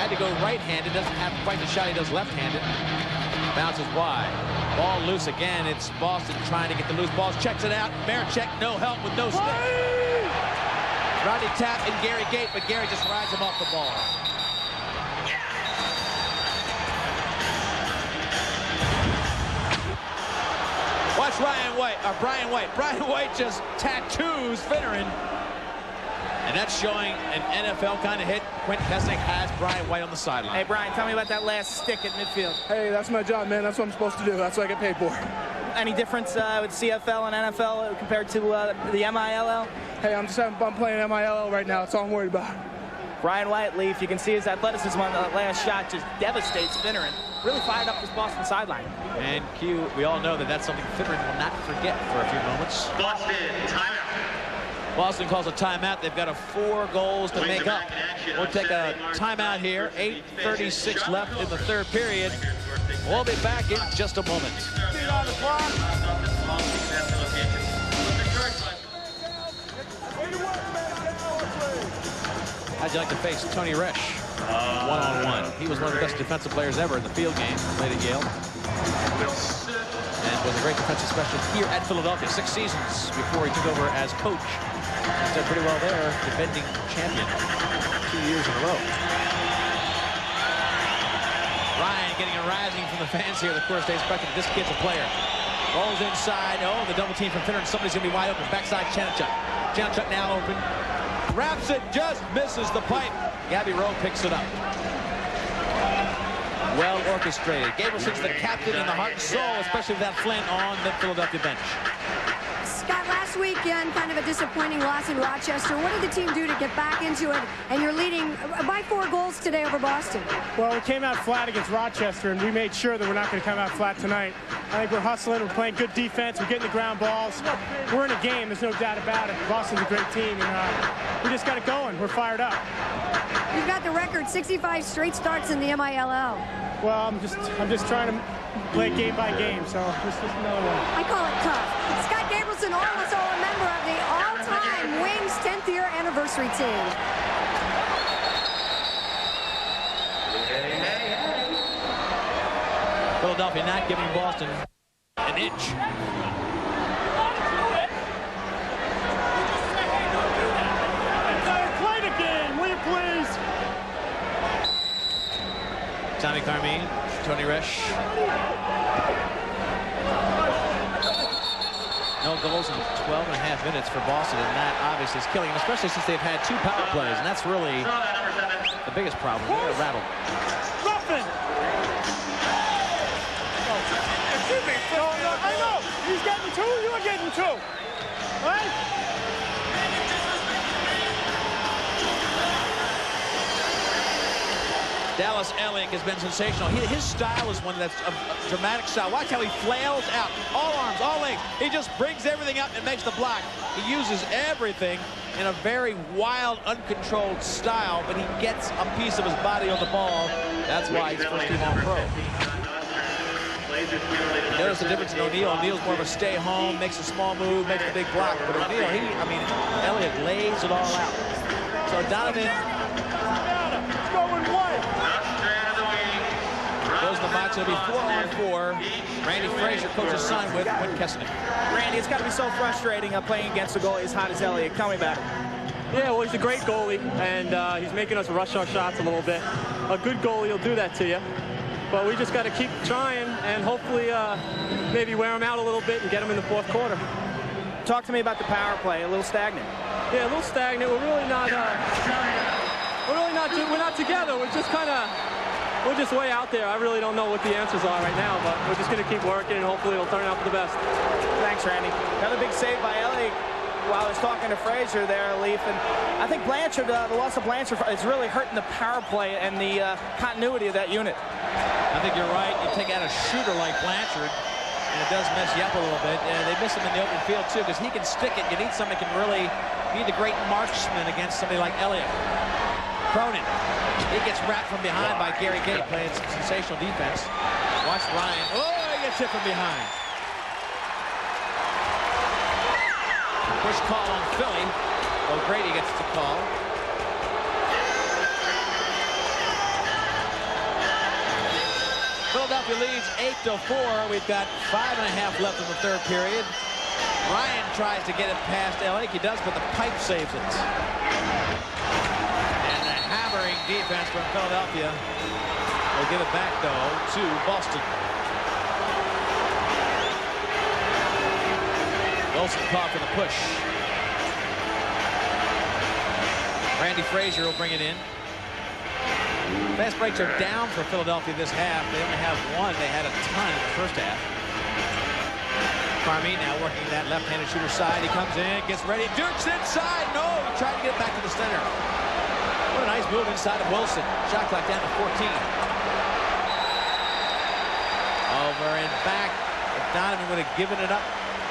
Had to go right-handed. Doesn't have quite the shot he does left-handed. Bounces wide. Ball loose again. It's Boston trying to get the loose balls. Checks it out. Marechek, no help with no stick. Rodney Tapp and Gary Gait, but Gary just rides him off the ball. Watch Brian White. Brian White just tattoos Finneran. And that's showing an NFL kind of hit. Quint Kesselring has Brian White on the sideline. Hey, Brian, tell me about that last stick at midfield. Hey, that's my job, man. That's what I'm supposed to do. That's what I get paid for. Any difference with CFL and NFL compared to the MILL? Hey, I'm playing MILL right now. That's all I'm worried about. Brian White, Leaf, you can see his athleticism on that last shot just devastates Finneran. Really fired up this Boston sideline. And Q, we all know that that's something Finneran will not forget for a few moments. Boston, timeout. Boston calls a timeout. They've got 4 goals to make up. We'll take a timeout here. 8:36 left in the third period. We'll be back in just a moment. On the clock. How'd you like to face Tony Resch one-on-one? He was one of the best defensive players ever in the field game. Played at Yale. And was a great defensive specialist here at Philadelphia. 6 seasons before he took over as coach. He's done pretty well there, defending champion 2 years in a row. Ryan getting a rising from the fans here. Of course, they expected this kid's a player. Rolls inside. Oh, the double team from Finneran. Somebody's going to be wide open. Backside, Chanachuk. Chanachuk now open. Wraps it, just misses the pipe. Gabby Rowe picks it up. Well orchestrated. Gableson's the captain and the heart and soul, especially with that Flynn on the Philadelphia bench. Scott, last weekend, kind of a disappointing loss in Rochester. What did the team do to get back into it? And you're leading by 4 goals today over Boston. Well, we came out flat against Rochester, and we made sure that we're not going to come out flat tonight. I think we're hustling, we're playing good defense, we're getting the ground balls. We're in a game, there's no doubt about it. Boston's a great team, and we just got it going. We're fired up. You've got the record, 65 straight starts in the MILL. Well, I'm just trying to play game by game, so this is another one. I call it tough. Scott Gabrielson, also a member of the all-time Wings 10th year anniversary team. Philadelphia not giving Boston an inch. Play the game, will you please? Tommy Carmine, Tony Resch. No goals in 12.5 minutes for Boston, and that obviously is killing them, especially since they've had 2 power plays, and that's really the biggest problem. They're rattled. Ruffin! No, I know. He's getting 2, you're getting 2. Right? Dallas Elliott has been sensational. His style is one that's a dramatic style. Watch how he flails out. All arms, all legs. He just brings everything up and makes the block. He uses everything in a very wild, uncontrolled style, but he gets a piece of his body on the ball. That's why he's first team All-Pro. Notice the difference in O'Neal. O'Neal's more of a stay home, makes a small move, makes a big block. But O'Neal, Elliott lays it all out. So Donovan goes in the box. It'll be 4-on-4. Randy Frazier, coach's son with Quint Kesselring. Randy, it's got to be so frustrating playing against a goalie as hot as Elliott. Tell me about it. Yeah, well, he's a great goalie, and he's making us rush our shots a little bit. A good goalie will do that to you. But we just got to keep trying and hopefully maybe wear him out a little bit and get him in the 4th quarter. Talk to me about the power play. A little stagnant. Yeah, a little stagnant. We're not together. We're just way out there. I really don't know what the answers are right now, but we're just going to keep working and hopefully it'll turn out for the best. Thanks, Randy. Another big save by Elliott while I was talking to Frazier there, Leaf. And I think Blanchard, the loss of Blanchard is really hurting the power play and the continuity of that unit. I think you're right. You take out a shooter like Blanchard, and it does mess you up a little bit. And they miss him in the open field, too, because he can stick it. You need somebody who can really be the great marksman against somebody like Elliott. Cronin. He gets wrapped from behind by Gary Gay, playing some sensational defense. Watch Ryan. Oh, he gets hit from behind. Push call on Philly. O'Grady gets the call. Philadelphia leads 8-4. We've got 5.5 left in the third period. Ryan tries to get it past Elliott. He does, but the pipe saves it. Defense from Philadelphia will give it back, though, to Boston. Wilson caught for the push. Randy Frazier will bring it in. Fast breaks are down for Philadelphia this half. They only have one. They had a ton in the first half. Carmine now working that left-handed shooter side. He comes in, gets ready. Dukes inside. No, he tried to get back to the center. What a nice move inside of Wilson. Shot clock down to 14. Over and back. If Donovan would have given it up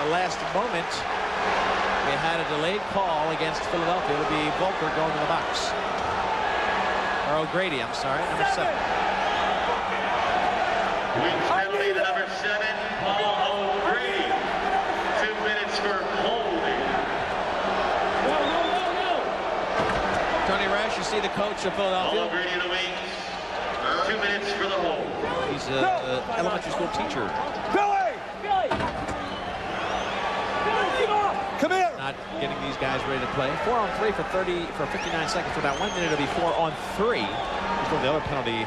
the last moment, we had a delayed call against Philadelphia. It would be Volker going to the box. Or O'Grady, I'm sorry, number 7. Wings penalty, the number 7, Paul O'Grady. 2 minutes for holding. Tony Resch, you see the coach of Philadelphia. Paul O'Grady in the wings. 2 minutes for the hold. He's an elementary school teacher. Billy! Come here! Not getting these guys ready to play. 4 on 3 for 59 seconds. For about 1 minute, it'll be 4 on 3 before the other penalty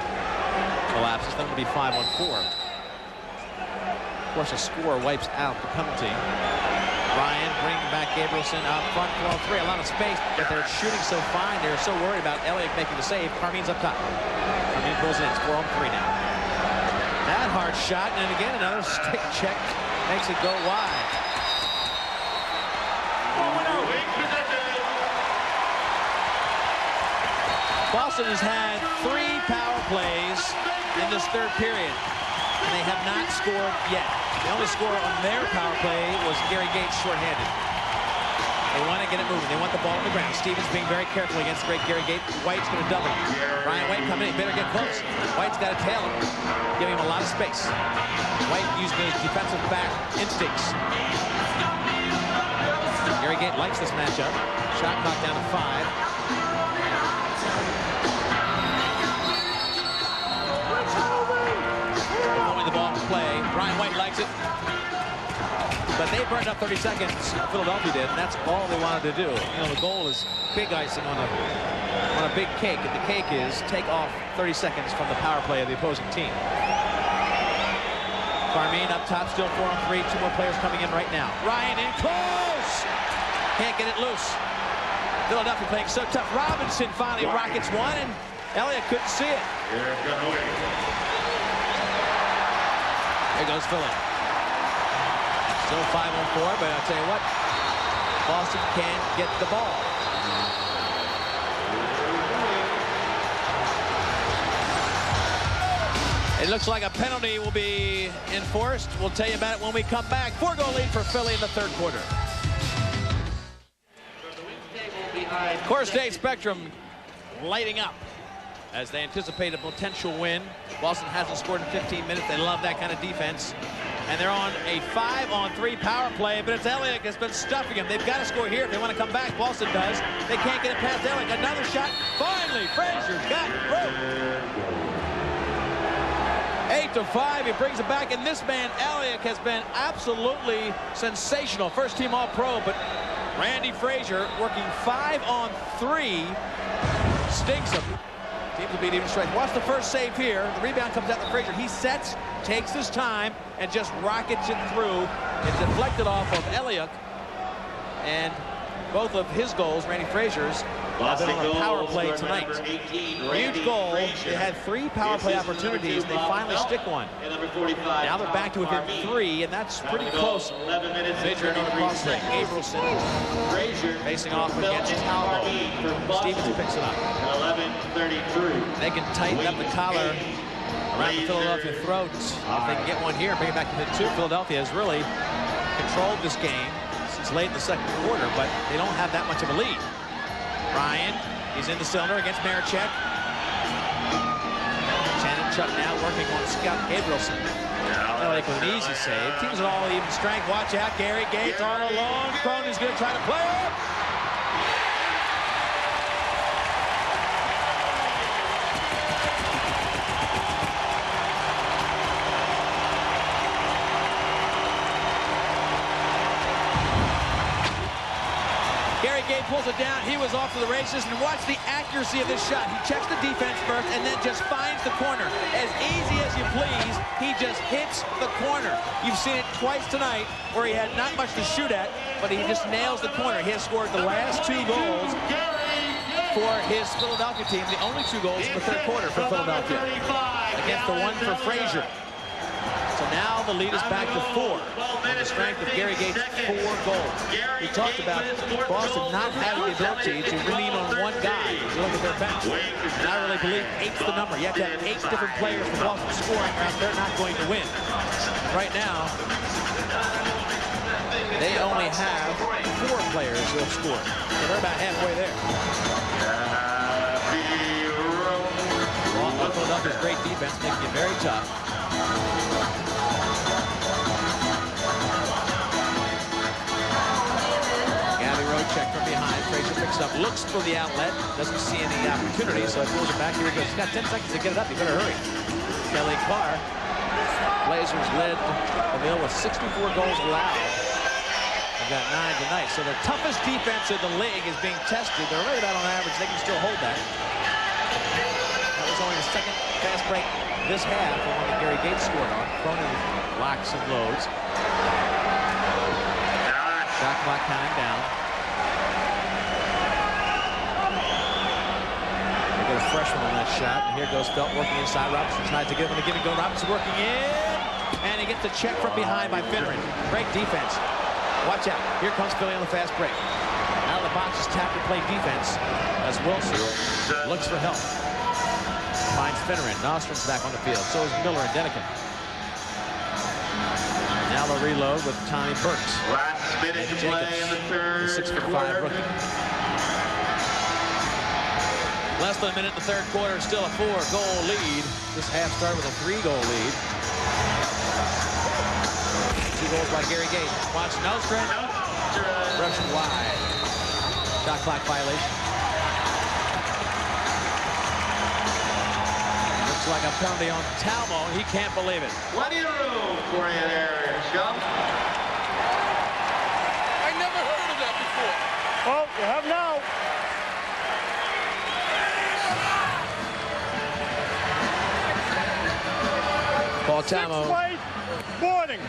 elapses. Then it'll be 5 on 4. Of course, a score wipes out the penalty. Ryan bringing back Gabrielson out front, 4 on 3. A lot of space, but they're shooting so fine. They're so worried about Elliott making the save. Carmine's up top. Carmine pulls in. It's 4 on 3 now. That hard shot, and again another stick check makes it go wide. Boston has had 3 power plays in this third period, and they have not scored yet. The only score on their power play was Gary Gates shorthanded. They want to get it moving. They want the ball on the ground. Stevens being very careful against the great Gary Gates. White's going to double. Ryan White coming in. He better get close. White's got to tail him, giving him a lot of space. White using his defensive back instincts. Gary Gates likes this matchup. Shot clock down to 5. The ball to play. Ryan White likes it. But they burned up 30 seconds. Philadelphia did, and that's all they wanted to do. You know, the goal is big icing on a big cake, and the cake is take off 30 seconds from the power play of the opposing team. Carmine up top, still 4 on 3. 2 more players coming in right now. Ryan in close. Can't get it loose. Philadelphia playing so tough. Robinson finally rockets one, and Elliott couldn't see it. There goes Philly. Still 5 on 4, but I'll tell you what, Boston can't get the ball. It looks like a penalty will be enforced. We'll tell you about it when we come back. 4-goal lead for Philly in the third quarter. Core State Spectrum lighting up as they anticipate a potential win. Boston hasn't scored in 15 minutes. They love that kind of defense. And they're on a 5 on 3 power play, but it's Elliott that's been stuffing them. They've got to score here if they want to come back. Boston does. They can't get it past Elliott. Another shot. Finally, Frazier got it through. 8-5, he brings it back, and this man, Elliott, has been absolutely sensational. First team All-Pro, but Randy Frazier working 5 on 3 stinks him. Teams will beat even strength. Watch the first save here. The rebound comes out to Frazier. He sets, takes his time, and just rockets it through. It's deflected off of Elliott, and both of his goals, Randy Frazier's, have been on a power play tonight. Huge goal. They had 3 power play opportunities. They finally stick one. Now they're back to within 3, and that's pretty close. Frazier on the cross leg. Gabrielson facing off against Talbot. Stevens picks it up. They can tighten up the collar around the Philadelphia throat. If they can get one here, bring it back to the 2. Philadelphia has really controlled this game since late in the second quarter, but they don't have that much of a lead. Ryan, he's in the cylinder against Marichek. Shannon Chuck now working on Scott Gabrielson. Like with an easy save. Teams are all even strength. Watch out, Gary Gates all alone. Cronin's going to try to play it. Gary Gates pulls it down. He was off to the races, and watch the accuracy of this shot. He checks the defense first and then just finds the corner. As easy as you please, he just hits the corner. You've seen it twice tonight where he had not much to shoot at, but he just nails the corner. He has scored the last 2 goals for his Philadelphia team. The only 2 goals in the third quarter for Philadelphia against the one for Frazier. So now the lead is back to 4 on the strength of Gary Gates' 4 goals. We talked about Boston not having the ability to lean on one guy. You look at their bench, and I really believe 8's the number. You have to have 8 different players for Boston scoring, or else they're not going to win. Right now, they only have 4 players who have scored. So they're about halfway there. Philadelphia's great defense making it very tough. Check from behind. Frazier picks up, looks for the outlet, doesn't see any opportunity, so it pulls it back. Here he goes. He's got 10 seconds to get it up. He better hurry. Kelly Carr. Blazers led the mill with 64 goals allowed. They've got 9 tonight. So the toughest defense in the league is being tested. They're right about on average. They can still hold that. That was only the second fast break this half, the one that Gary Gates scored on. Cronin locks and loads. Shot clock counting down. A freshman on that shot, and here goes Felt working inside. Robinson tries to get him to give and go. Robinson working in, and he gets a check from behind by Finneran. Great defense. Watch out. Here comes Philly on the fast break. Out of the box is tapped to play defense as Wilson looks for help. Finds Finneran. Nostron's back on the field. So is Miller and Denikin. Now they'll reload with Tommy Burks. Last minute to play in the third the 6'5" rookie. Less than a minute in the third quarter, still a 4-goal lead. This half started with a 3-goal lead. 2 goals by Gary Gates. Watch Nostrom. Russian wide. Shot clock violation. Looks like a penalty on Talmo. He can't believe it. Plenty of room for you there, Chum. I never heard of that before. Well, you have now. Paul Talmo. Warning.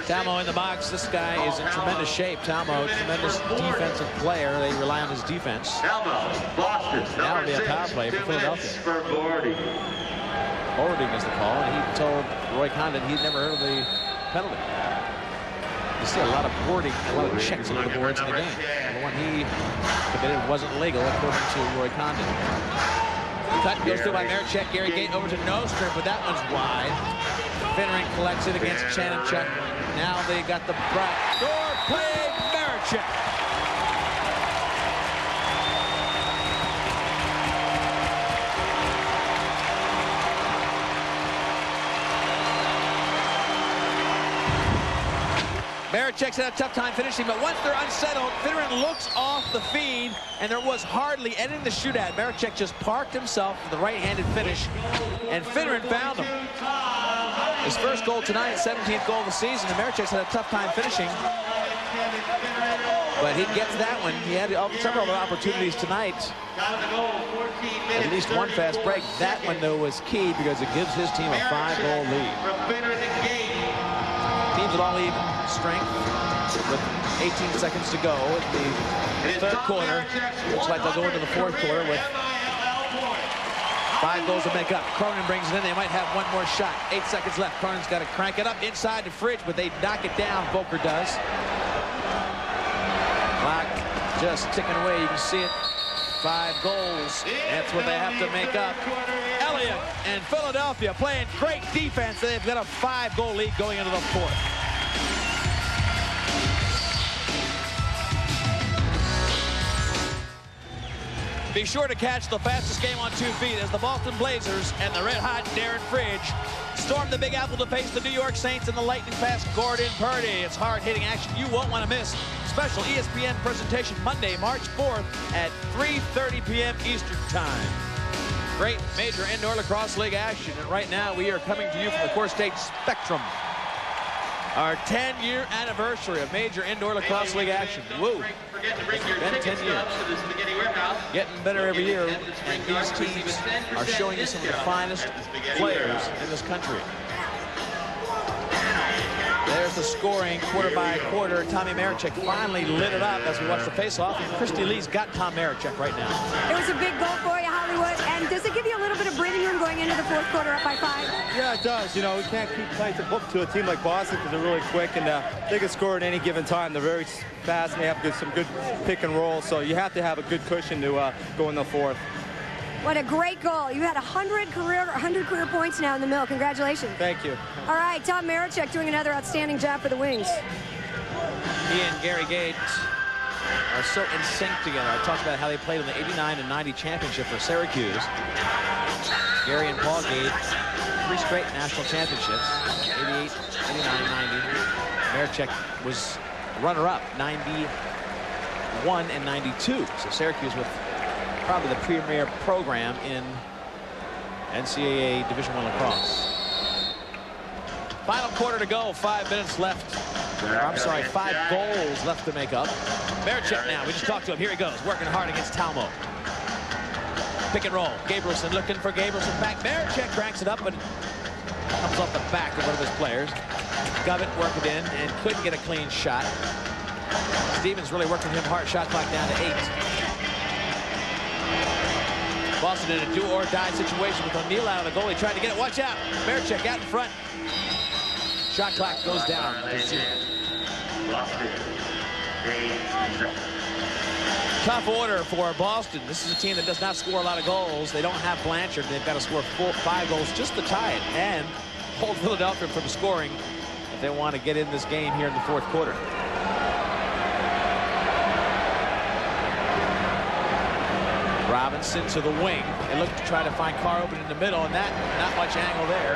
Talmo in the box. This guy is in tremendous shape. Talmo, tremendous defensive player. They rely on his defense. Talmo, Boston. Now it'll be a power play for Philadelphia. For Boarding. Boarding is the call, and he told Roy Condon he'd never heard of the penalty. You see a lot of boarding, a lot of checks on the boards in the game. The one he committed wasn't legal, according to Roy Condon. Cut goes through by Marechek. Gary Gate over to Nostrom, but that one's wide. Finneran collects it against Chanenchuk. Now they got the backdoor play. Marechek. Marechek's had a tough time finishing, but once they're unsettled, Finneran looks off the feed, and there was hardly anything to shoot at. Marechek just parked himself for the right-handed finish, and Finneran found him. His first goal tonight, 17th goal of the season, and Marechek's had a tough time finishing. But he gets that one. He had several other opportunities tonight. At least one fast break. That one, though, was key because it gives his team a 5-goal lead. Teams at all even strength with 18 seconds to go in the third quarter. Looks like they'll go into the fourth quarter with 5 goals to make up. Cronin brings it in. They might have one more shot. 8 seconds left. Cronin's got to crank it up inside the fridge, but they knock it down. Volker does. Clock just ticking away. You can see it. 5 goals. That's what they have to make up. Elliott and Philadelphia playing great defense. They've got a 5-goal lead going into the fourth. Be sure to catch the fastest game on 2 feet as the Boston Blazers and the red-hot Darren Fridge storm the Big Apple to face the New York Saints and the lightning-fast Gordon Purdy. It's hard-hitting action you won't want to miss. Special ESPN presentation Monday, March 4th at 3:30 p.m. Eastern Time. Great major indoor lacrosse league action, and right now we are coming to you from the Core State Spectrum. Our 10-year anniversary of major indoor lacrosse league action. Woo! It's been 10 years. Getting better every year, and these teams are showing you some of the finest players in this country. There's the scoring quarter by quarter. Tommy Marichek finally lit it up as we watch the face-off. And Christy Lee's got Tom Marichek right now. It was a big goal for you, Hollywood. And does it give you a little bit of breathing room going into the fourth quarter up by 5? Yeah, it does. You know, we can't keep playing to a team like Boston because they're really quick and they can score at any given time. They're very fast and they have some good pick and roll. So you have to have a good cushion to go in the fourth. What a great goal. You had 100 career points now in the mill. Congratulations. Thank you. All right, Tom Marichek doing another outstanding job for the Wings. He and Gary Gait are so in sync together. I talked about how they played in the 89 and 90 championship for Syracuse. Gary and Paul Gait, 3 straight national championships, 88, 89, 90. Marichek was runner-up, 91 and 92. So Syracuse with probably the premier program in NCAA Division I lacrosse. Final quarter to go, 5 minutes left. I'm sorry, 5 goals left to make up. Marichek now, we just talked to him. Here he goes, working hard against Talmo. Pick and roll. Gabrielson looking for Gabrielson back. Marichek cranks it up, but comes off the back of one of his players. Govett worked it in and couldn't get a clean shot. Stevens really working him hard. Shot clock down to 8. Boston in a do-or-die situation with O'Neill out of the goal. He tried to get it. Watch out. Marichek out in front. Shot clock goes down to 0. Tough order for Boston. This is a team that does not score a lot of goals. They don't have Blanchard. They've got to score 5 goals just to tie it and hold Philadelphia from scoring if they want to get in this game here in the fourth quarter. Robinson to the wing. They look to try to find Carr open in the middle, and that not much angle there.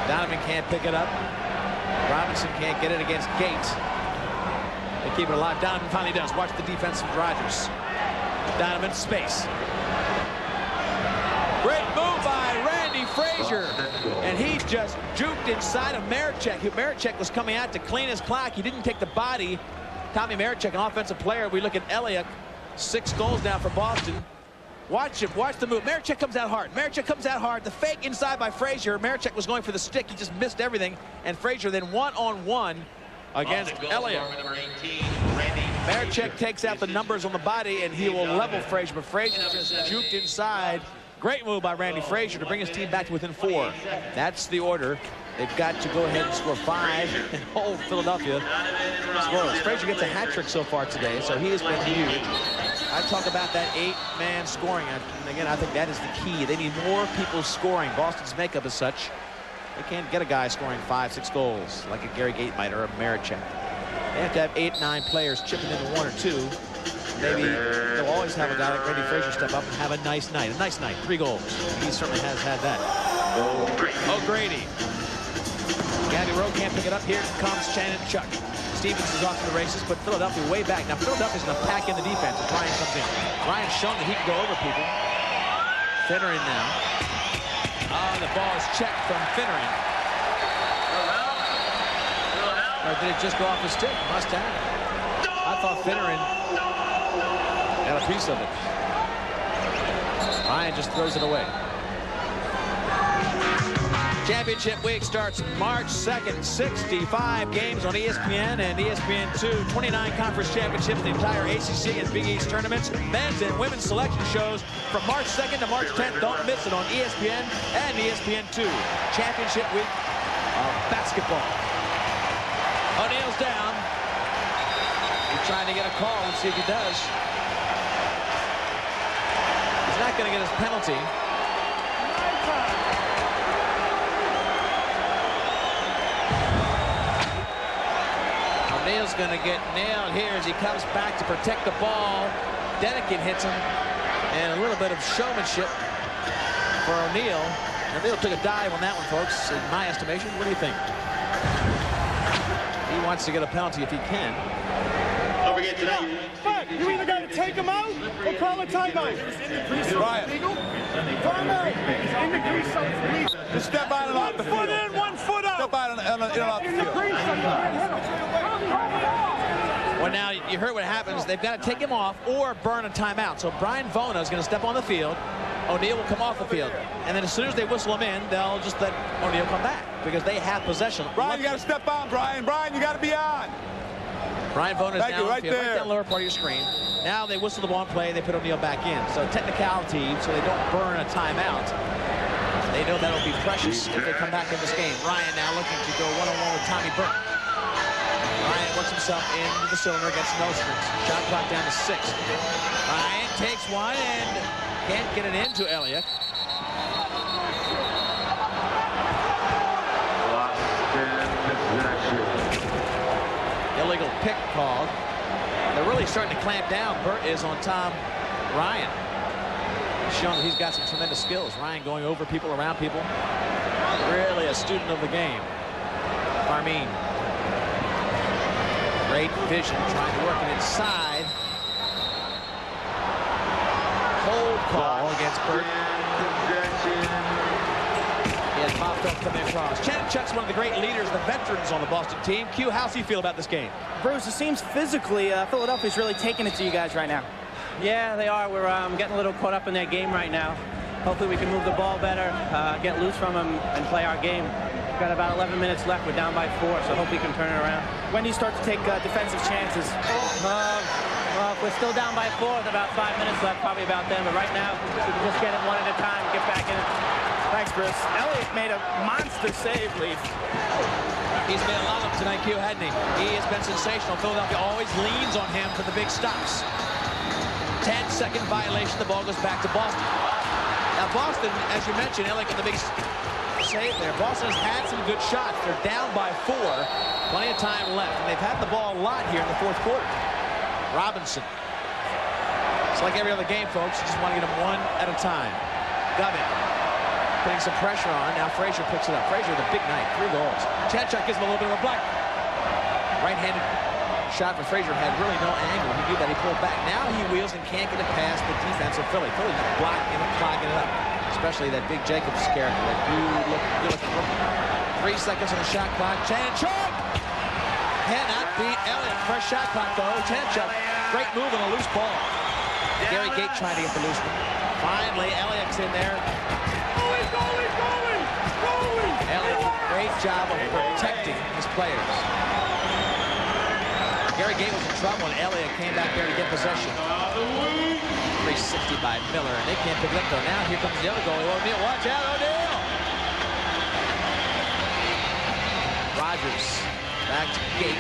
Donovan can't pick it up. Robinson can't get it against Gates. They keep it alive. Donovan finally does. Watch the defense from Rogers. Donovan, space. Great move by Randy Frazier. And he just juked inside of Marichek. Marichek was coming out to clean his clock. He didn't take the body. Tommy Marichek, an offensive player. We look at Elliott. 6 goals now for Boston. Watch him. Watch the move. Marichek comes out hard. Marichek comes out hard. The fake inside by Frazier. Marichek was going for the stick. He just missed everything. And Frazier then one-on-one against Elliott. Marichek takes out the numbers on the body, and he will level Frazier. But Frazier just juked inside. Great move by Randy Frazier to bring his team back to within 4. That's the order. They've got to go ahead and score 5 and hold Philadelphia scoreless. Frazier gets a hat trick so far today, so he has been huge. I talk about that 8-man scoring, and again, I think that is the key. They need more people scoring. Boston's makeup is such. They can't get a guy scoring 5, 6 goals like a Gary Gait might or a Marichek. They have to have 8, 9 players chipping into 1 or 2. Maybe they'll always have a guy like Randy Frazier step up and have a nice night. A nice night, 3 goals. He certainly has had that. O'Grady. Gabby Rowe can't pick it up. Here comes Shannon Chuck. Stevens is off to the races, but Philadelphia way back. Now, Philadelphia's going to pack in the defense as Ryan comes in. Ryan's shown that he can go over people. Finneran now. Oh, the ball is checked from Finneran. Or did it just go off his stick? Must have. I thought Finneran had a piece of it. Ryan just throws it away. Championship week starts March 2nd. 65 games on ESPN and ESPN2. 29 conference championships, the entire ACC and Big East tournaments, men's and women's selection shows from March 2nd to March 10th. Don't miss it on ESPN and ESPN2. Championship week of basketball. O'Neill's down. He's trying to get a call. Let's see if he does. He's not going to get his penalty. O'Neill's going to get nailed here as he comes back to protect the ball. Denikin hits him. And a little bit of showmanship for O'Neill. O'Neill took a dive on that one, folks, in my estimation. What do you think? He wants to get a penalty if he can. Don't forget tonight. Fuck, you either got to take him out or call a timeout. Ryan. Timeout. In the crease, so it's legal. Just step out and off the field. 1 foot in, 1 foot out. Step out and off the field. Well, now you heard what happens. They've got to take him off or burn a timeout. So Brian Vona is going to step on the field. O'Neal will come off the field. And then as soon as they whistle him in, they'll just let O'Neal come back because they have possession. Brian, you got to step on, Brian. Brian, you got to be on. Brian Vaughn is down right field, right there. down the lower part of your screen. Now they whistle the ball and play. They put O'Neal back in. So technicality, so they don't burn a timeout. They know that'll be precious if they come back in this game. Ryan now looking to go one-on-one with Tommy Burke. Ryan works himself into the cylinder against no strings. Shot clock down to 6. Ryan takes one and can't get it into Elliott. Illegal pick called. They're really starting to clamp down. Burt is on Tom Ryan. Showing that he's got some tremendous skills. Ryan going over people, around people. Really a student of the game. Carmine. Great vision, trying to work it inside. Hold call against Burt. He had popped up coming across. Chanchuk's one of the great leaders, the veterans on the Boston team. Q, how's he feel about this game? Bruce, it seems physically Philadelphia's really taking it to you guys right now. Yeah, they are. We're getting a little caught up in their game right now. Hopefully we can move the ball better, get loose from them, and play our game. We've got about 11 minutes left. We're down by 4, so I hope we can turn it around. When do you start to take defensive chances? Well, if we're still down by 4, with about 5 minutes left, probably about then. But right now, we can just get it one at a time and get back in it. Thanks, Bruce. Elliott made a monster save, Leaf. He's made a lot of them tonight, Q, hasn't he? He has been sensational. Philadelphia always leans on him for the big stops. 10-second violation. The ball goes back to Boston. Now, Boston, as you mentioned, Elliott got the big save there. Boston has had some good shots. They're down by 4. Plenty of time left. And they've had the ball a lot here in the fourth quarter. Robinson. It's like every other game, folks. You just want to get them one at a time. Govin putting some pressure on. Now Frazier picks it up. Frazier with a big night. 3 goals. Chanchuk gives him a little bit of a block. Right-handed shot for Frazier had really no angle. He knew that. He pulled back. Now he wheels and can't get it past the defense of Philly. Philly's blocking it, clogging it up. Especially that big Jacobs character. That good looking rookie. 3 seconds on the shot clock. Chanchuk cannot beat Elliott. Fresh shot clock though. Chanchuk. Great move on a loose ball. Gary Gate trying to get the loose one. Finally, Elliott's in there. Elliott did a great job of protecting his players. Gary Gate was in trouble and Elliott came back there to get possession. 360 by Miller, and they can't pick it up though. Now here comes the other goalie, O'Neal. Watch out, O'Neal! Rogers back to Gate.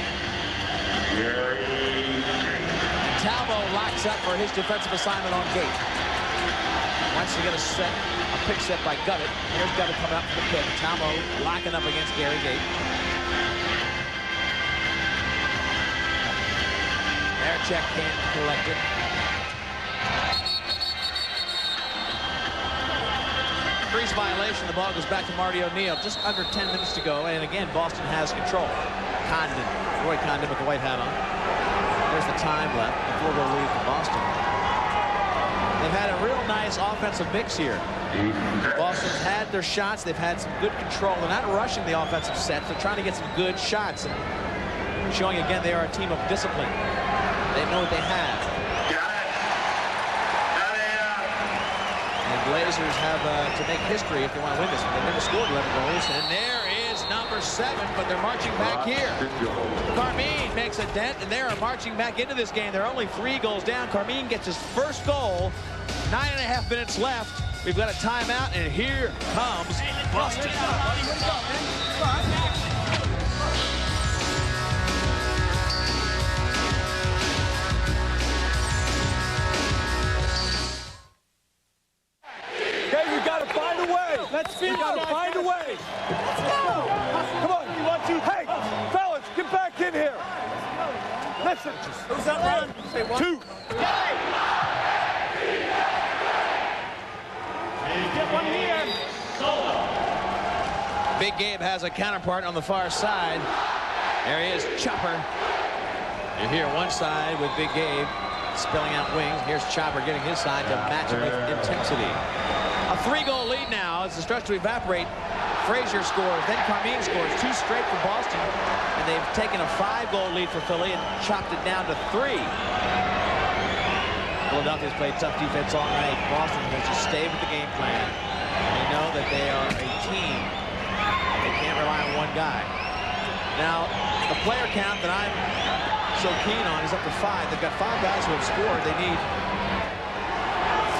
Talbot locks up for his defensive assignment on Gate. Wants to get a pick set by Govett. Here's Govett coming up for the pick. Talbot locking up against Gary Gate. Check can't collect it. Freeze violation. The ball goes back to Marty O'Neal. Just under 10 minutes to go. And again, Boston has control. Condon. Roy Condon with the white hat on. There's the time left. The 4-goal lead for Boston. They've had a real nice offensive mix here. Boston's had their shots. They've had some good control. They're not rushing the offensive sets. They're trying to get some good shots. And showing again they are a team of discipline. They know what they have. And Blazers have to make history if they want to win this one. They've never scored 11 goals. And there is number 7, but they're marching back here. Carmine makes a dent, and they are marching back into this game. They're only 3 goals down. Carmine gets his first goal. 9.5 minutes left. We've got a timeout, and here comes Boston. Let's finish. We gotta find a way. Let's go. Come on. You want to? Hey, fellas, get back in here. Listen. Who's that run? Say 1. 2. Get one here. Big Gabe has a counterpart on the far side. There he is, Chopper. You're here one side with Big Gabe spilling out wings. Here's Chopper getting his side to match it with intensity. A 3-goal lead now as the stretch to evaporate. Frazier scores, then Carmine scores. 2 straight for Boston. And they've taken a 5-goal lead for Philly and chopped it down to 3. Philadelphia's played tough defense all night. Boston has just stayed with the game plan. They know that they are a team. They can't rely on one guy. Now, the player count that I'm so keen on is up to 5. They've got 5 guys who have scored. They need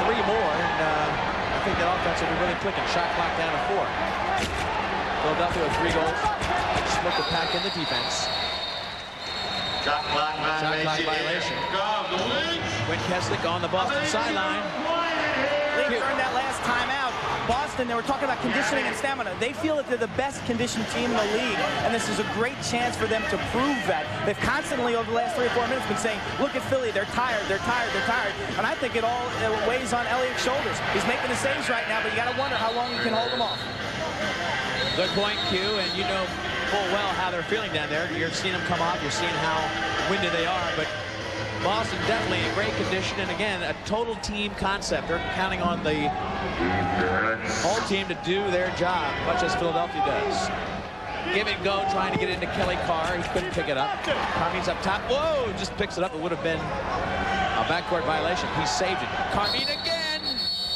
3 more, and I think that offense will be really clicking. Shot clock down to 4. Philadelphia with 3 goals. They split the pack in the defense. Shot clock violation. Quinn Keswick on the Boston sideline. They earned that last timeout. Boston, they were talking about conditioning and stamina. They feel that they're the best conditioned team in the league, and this is a great chance for them to prove that. They've constantly, over the last 3 or 4 minutes, been saying, look at Philly, they're tired, they're tired, they're tired. And I think it all weighs on Elliott's shoulders. He's making the saves right now, but you got to wonder how long you can hold them off. Good point, Q, and you know full well how they're feeling down there. You're seeing them come off, you're seeing how winded they are, but Boston definitely in great condition, and again, a total team concept. They're counting on the whole team to do their job, much as Philadelphia does. Give it go, trying to get into Kelly Carr. He couldn't pick it up. Carmine's up top. Whoa, just picks it up. It would have been a backcourt violation. He saved it. Carmine again.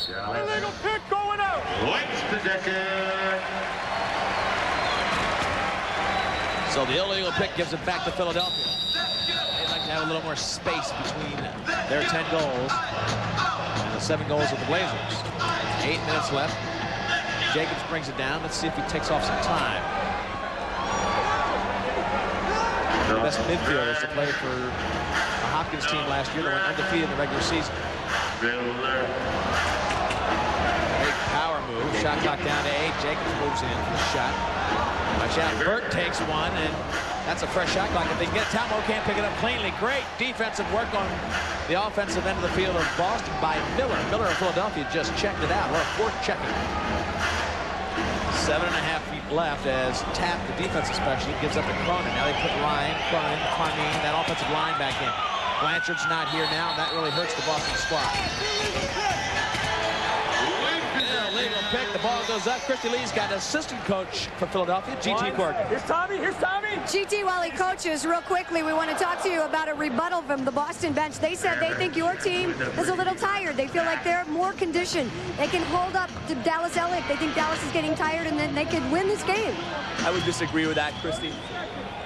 Illegal pick going out. Points possession. So the illegal pick gives it back to Philadelphia. They'd like to have a little more space between their 10 goals and the 7 goals of the Blazers. 8 minutes left. Jacobs brings it down. Let's see if he takes off some time. The best midfielders to play for the Hopkins team last year. They went undefeated in the regular season. Big power move. Shot clock down to 8. Jacobs moves in for the shot. Burt takes one, and that's a fresh shot clock. If they can get Tamo, can't pick it up cleanly. Great defensive work on the offensive end of the field of Boston by Miller. Miller of Philadelphia just checked it out. Well, fourth checking. 7.5 feet left as Tapp, the defensive specialist, gives up to Cronin. Now they put Ryan, Cronin, Carmine, that offensive line back in. Blanchard's not here now, and that really hurts the Boston squad. Illegal pick. The ball goes up. Christy Lee's got an assistant coach for Philadelphia, G.T. Corrigan. Here's Tommy. Here's Tommy. GT, while he coaches, real quickly, we want to talk to you about a rebuttal from the Boston bench. They said they think your team is a little tired. They feel like they're more conditioned. They can hold up to Dallas Elliott. They think Dallas is getting tired, and then they could win this game. I would disagree with that, Christy.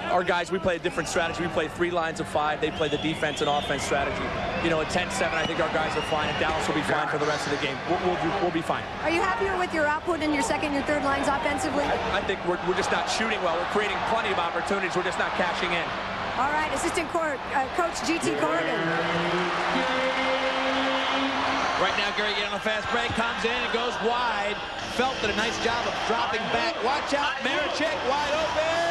Our guys, we play a different strategy. We play 3 lines of 5. They play the defense and offense strategy. You know, at 10-7, I think our guys are fine, and Dallas will be fine for the rest of the game. We'll be fine. Are you happier with your output in your second and your third lines offensively? I think we're just not shooting well. We're creating plenty of opportunities. We're just not cashing in. All right, assistant coach G.T. Corrigan. Right now, Gary getting on a fast break, comes in and goes wide. Felt did a nice job of dropping back. Watch out, Maricek wide open.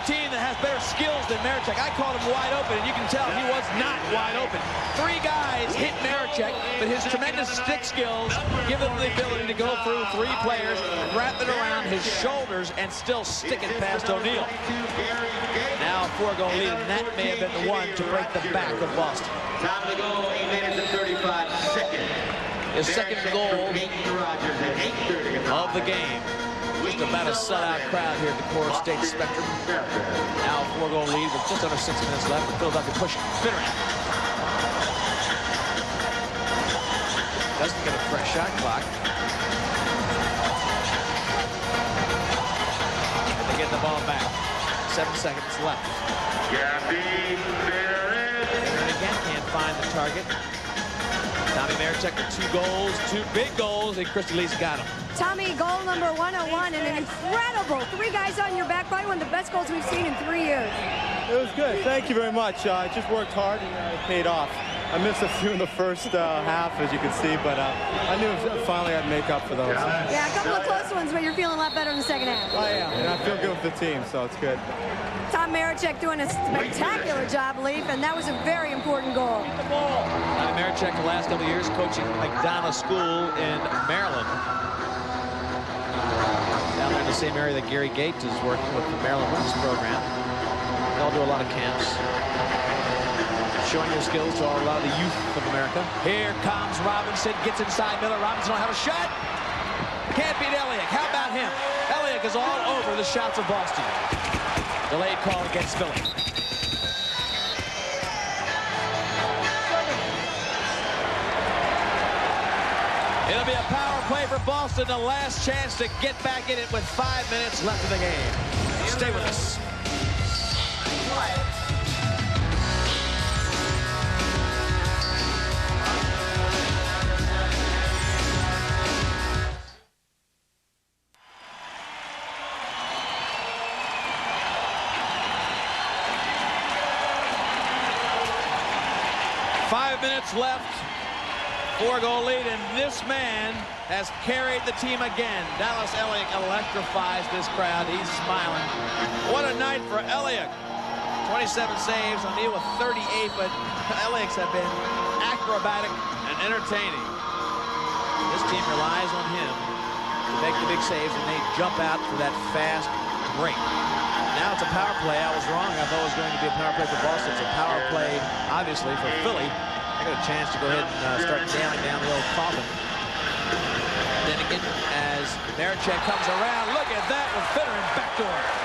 Team that has better skills than Maricek. I called him wide open, and you can tell he was not wide open. 3 guys hit Maricek, but his tremendous stick skills give him the ability to go through 3 players, wrap it around his shoulders, and still stick it past O'Neal. Now a 4-goal lead, and that may have been the one to break the back of Boston. Time to go, 8 minutes and 35 seconds. His second goal of the game. Just about a sellout crowd here at the Core State Spectrum. Now a 4-goal lead with just under 6 minutes left. Philadelphia pushing. Finneran doesn't get a fresh shot clock. And they get the ball back. 7 seconds left. And again can't find the target. Tommy Maricek with 2 goals, 2 big goals, and Christy Lee's got him. Tommy, goal number 101, and an incredible 3 guys on your back, probably one of the best goals we've seen in 3 years. It was good. Thank you very much. I just worked hard, and it paid off. I missed a few in the first half, as you can see, but I knew finally I'd make up for those. Yeah, a couple of close ones, but you're feeling a lot better in the second half. I am, and I feel good with the team, so it's good. Tom Maricek doing a spectacular job, Leaf, and that was a very important goal. Tommy Maricek the last couple of years coaching McDonough School in Maryland. the same area that Gary Gates is working with the Maryland Women's program. They all do a lot of camps. Showing your skills to a lot of the youth of America. Here comes Robinson, gets inside Miller. Robinson will have a shot. Can't beat Elliott. How about him? Elliott is all over the shots of Boston. Delayed call against Philly. It'll be a power play for Boston, the last chance to get back in it with 5 minutes left in the game. Stay with us. Left, 4-goal lead, and this man has carried the team again. Dallas Elliott electrifies this crowd. He's smiling. What a night for Elliott. 27 saves, O'Neal with 38, but Elliott's have been acrobatic and entertaining. This team relies on him to make the big saves, and they jump out for that fast break. Now it's a power play. I was wrong. I thought it was going to be a power play for Boston. It's a power play, obviously, for Philly. I got a chance to go ahead and start nailing down the old coffin. Then again, as Marichek comes around, look at that with Finneran backdoor.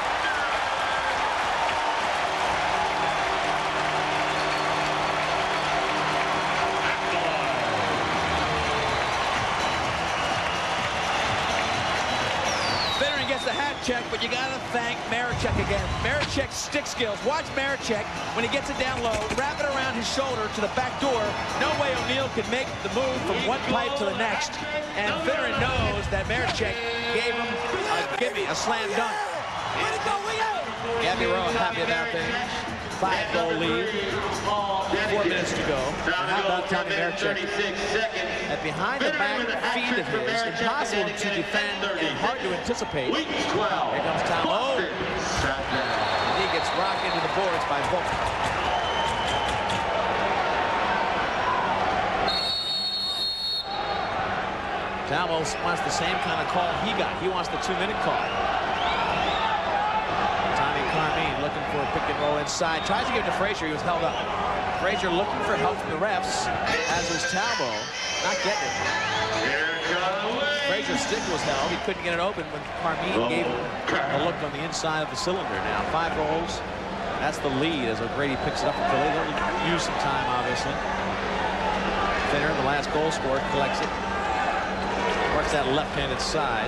Gets the hat check, but you got to thank Marichek again. Marichek's stick skills. Watch Marichek when he gets it down low, wrap it around his shoulder to the back door. No way O'Neal can make the move from one pipe to the next. And Finneran knows that Marichek gave him a gimme, a slam dunk. Gabby Rowe happy about things. 5-goal lead. 4 minutes to go. And how about Tommy Marichek? That behind the back feed of his, impossible to defend and hard to anticipate. Here comes Tom. Oh! He gets rocked into the boards by Volk. Talmo wants the same kind of call he got. He wants the 2-minute call. Carmine looking for a pick and roll inside. Tries to give it to Frazier. He was held up. Frazier looking for help from the refs, as was Talbot. Not getting it. Frazier's stick was held. He couldn't get it open when Carmine gave him a look on the inside of the cylinder. Now 5 goals. That's the lead as O'Grady picks it up for Philly. They'll use some time, obviously. Finner, the last goal scorer, collects it. Works that left-handed side.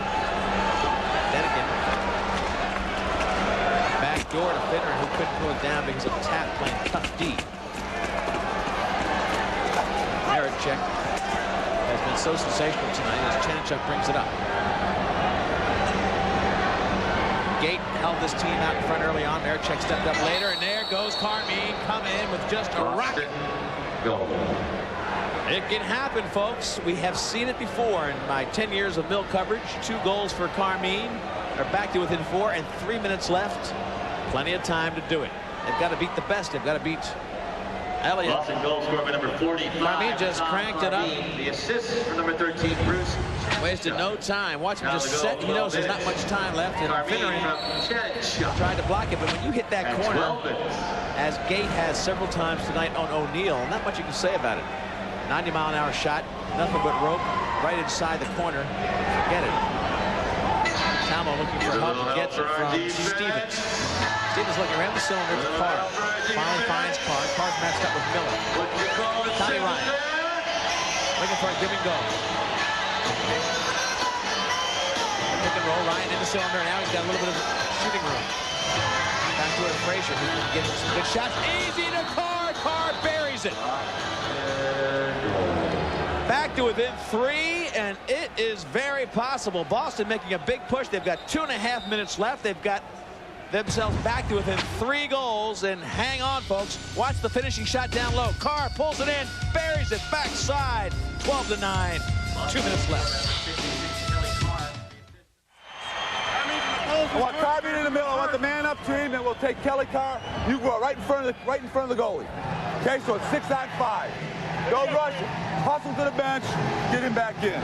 Then again. Door to Finneran, who couldn't pull it down because of Tap playing tough D. Marichek has been so sensational tonight as Chanchuk brings it up. Gate held this team out in front early on. Marichek stepped up later, and there goes Carmine, come in with just a rocket. It can happen, folks. We have seen it before in my 10 years of Mill coverage. 2 goals for Carmine. They're back to within 4 and 3 minutes left. Plenty of time to do it. They've got to beat the best. They've got to beat Elliott. Boston goal scorer by number 45. Carmine just cranked it up. The assist for number 13, Bruce. Wasted no time. Watch him just set. He knows there's not much time left. And Finneran tried to block it. But when you hit that corner, as Gate has several times tonight on O'Neal, not much you can say about it. 90-mile-an-hour shot, nothing but rope, right inside the corner. Forget it. Talmo looking for help, gets it from Stevens. Stevens looking around the cylinder to Carr. Finally finds Carr. Carr's matched up with Miller. Tommy Ryan looking for a give and go. Pick and roll. Ryan in the cylinder. Now he's got a little bit of shooting room. Back to it, Frazier, who can get some good shots. Easy to Carr. Carr buries it. Back to within 3, and it is very possible. Boston making a big push. They've got 2.5 minutes left. They've got themselves back to within 3 goals, and hang on, folks. Watch the finishing shot down low. Carr pulls it in, buries it backside. 12-9. 2 minutes left. I want Carmine in the middle. I want the man-up team, and we'll take Kelly Carr. You go right in front of the goalie. Okay, so it's 6-on-5. Don't rush it. Hustle to the bench. Get him back in.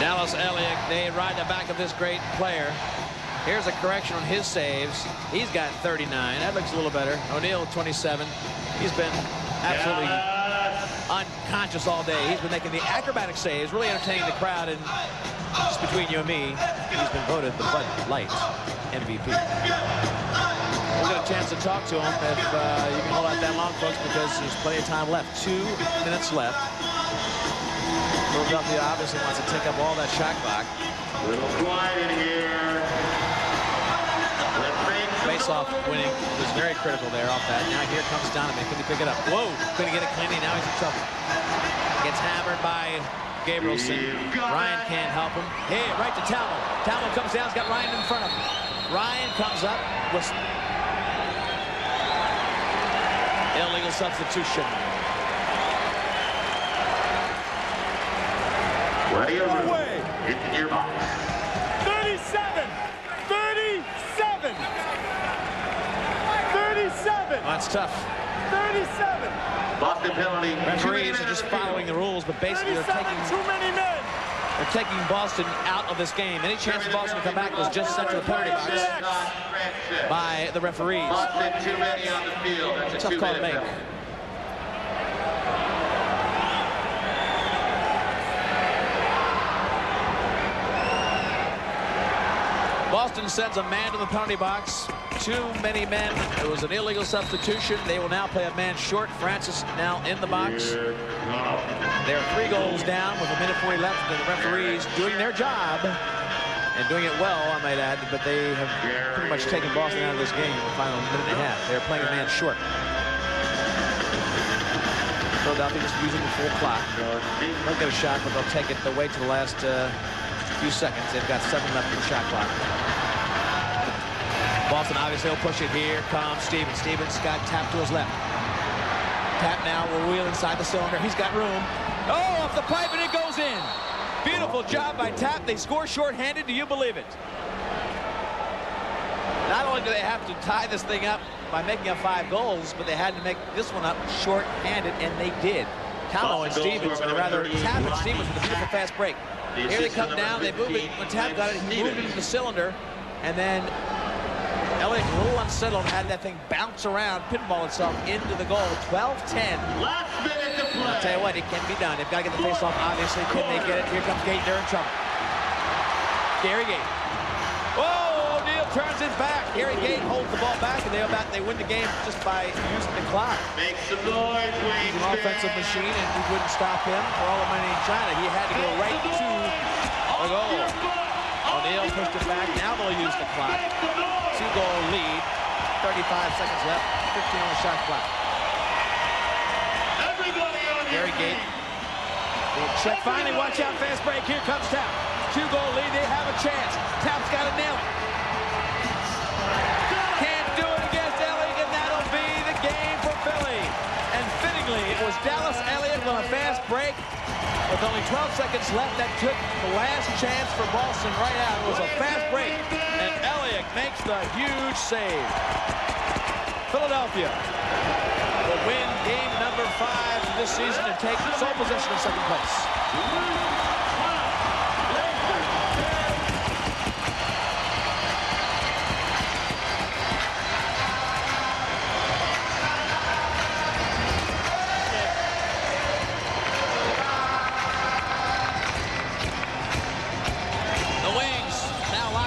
Dallas Elliott, they ride the back of this great player. Here's a correction on his saves. He's got 39. That looks a little better. O'Neal, 27. He's been absolutely unconscious all day. He's been making the acrobatic saves, really entertaining the crowd, and just between you and me, he's been voted the Bud Light MVP. We'll get a chance to talk to him if you can hold out that long, folks, because there's plenty of time left. 2 minutes left. Philadelphia obviously wants to take up all that shot clock. Little quiet in here. Face-off winning was very critical there off that. Now here comes Donovan. Can he pick it up? Whoa! Couldn't get it cleanly. Now he's in trouble. Gets hammered by Gabrielson. Ryan can't help him. Hey, right to Talmo. Talmo comes down. He's got Ryan in front of him. Ryan comes up with illegal substitution. Ready away. Hit the gearbox. 37. 37. 37. Oh, that's tough. 37. Boston penalty. Referees are just following the rules, but basically they're taking too many men. They're taking Boston out of this game. Any chance of Boston to come back was just sent to the penalty box by the referees. Boston too many on the field. That's a tough call to make. Boston sends a man to the penalty box. Too many men. It was an illegal substitution. They will now play a man short. Francis now in the box. They're 3 goals down with 1:40 left. And the referees doing their job and doing it well, I might add. But they have pretty much taken Boston out of this game in the final minute and a half. They're playing a man short. Philadelphia just using the full clock. They'll get a shot, but they'll take it away to the last few seconds. They've got 7 left in the shot clock. Boston obviously will push it. Here comes Stevens. Stevens got tapped to his left. Tap now will wheel inside the cylinder. He's got room. Oh, off the pipe, and it goes in. Beautiful job by Tap. They score shorthanded. Do you believe it? Not only do they have to tie this thing up by making up 5 goals, but they had to make this one up shorthanded, and they did. Talmo and Stevens, or rather Tap and Stevens with a beautiful fast break. Here they come down. They move it. When Tap got it, he moved it into the cylinder, and then Elliott, a little unsettled, had that thing bounce around, pinball itself into the goal. 12-10. Last minute to play. I'll tell you what, it can be done. They've got to get the face-off, obviously. Can they get it? Here comes Gate. They're in trouble. Gary Gate. Whoa, O'Neal turns it back. Gary Gate holds the ball back, and they win the game just by using the clock. Make some noise, Wayne. He's an offensive machine, and we wouldn't stop him for all the money in China. He had to go right to the goal. O'Neal pushed it back. Now they'll use the clock. 2-goal lead. 35 seconds left. 15 on the shot clock. Gary Gate. Check finally. Watch out. Fast break. Here comes Tap. 2-goal lead. They have a chance. Tap's got to nail it. Can't do it against Elliott, and that'll be the game for Philly. And fittingly, it was Dallas Elliott with a fast break. With only 12 seconds left, that took the last chance for Boston right out. It was a fast break, and Elliott makes the huge save. Philadelphia will win game number 5 this season and take sole possession of second place.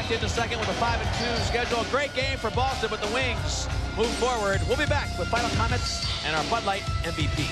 Into second with a 5-2 schedule. A great game for Boston, but the Wings move forward. We'll be back with final comments and our Bud Light MVP.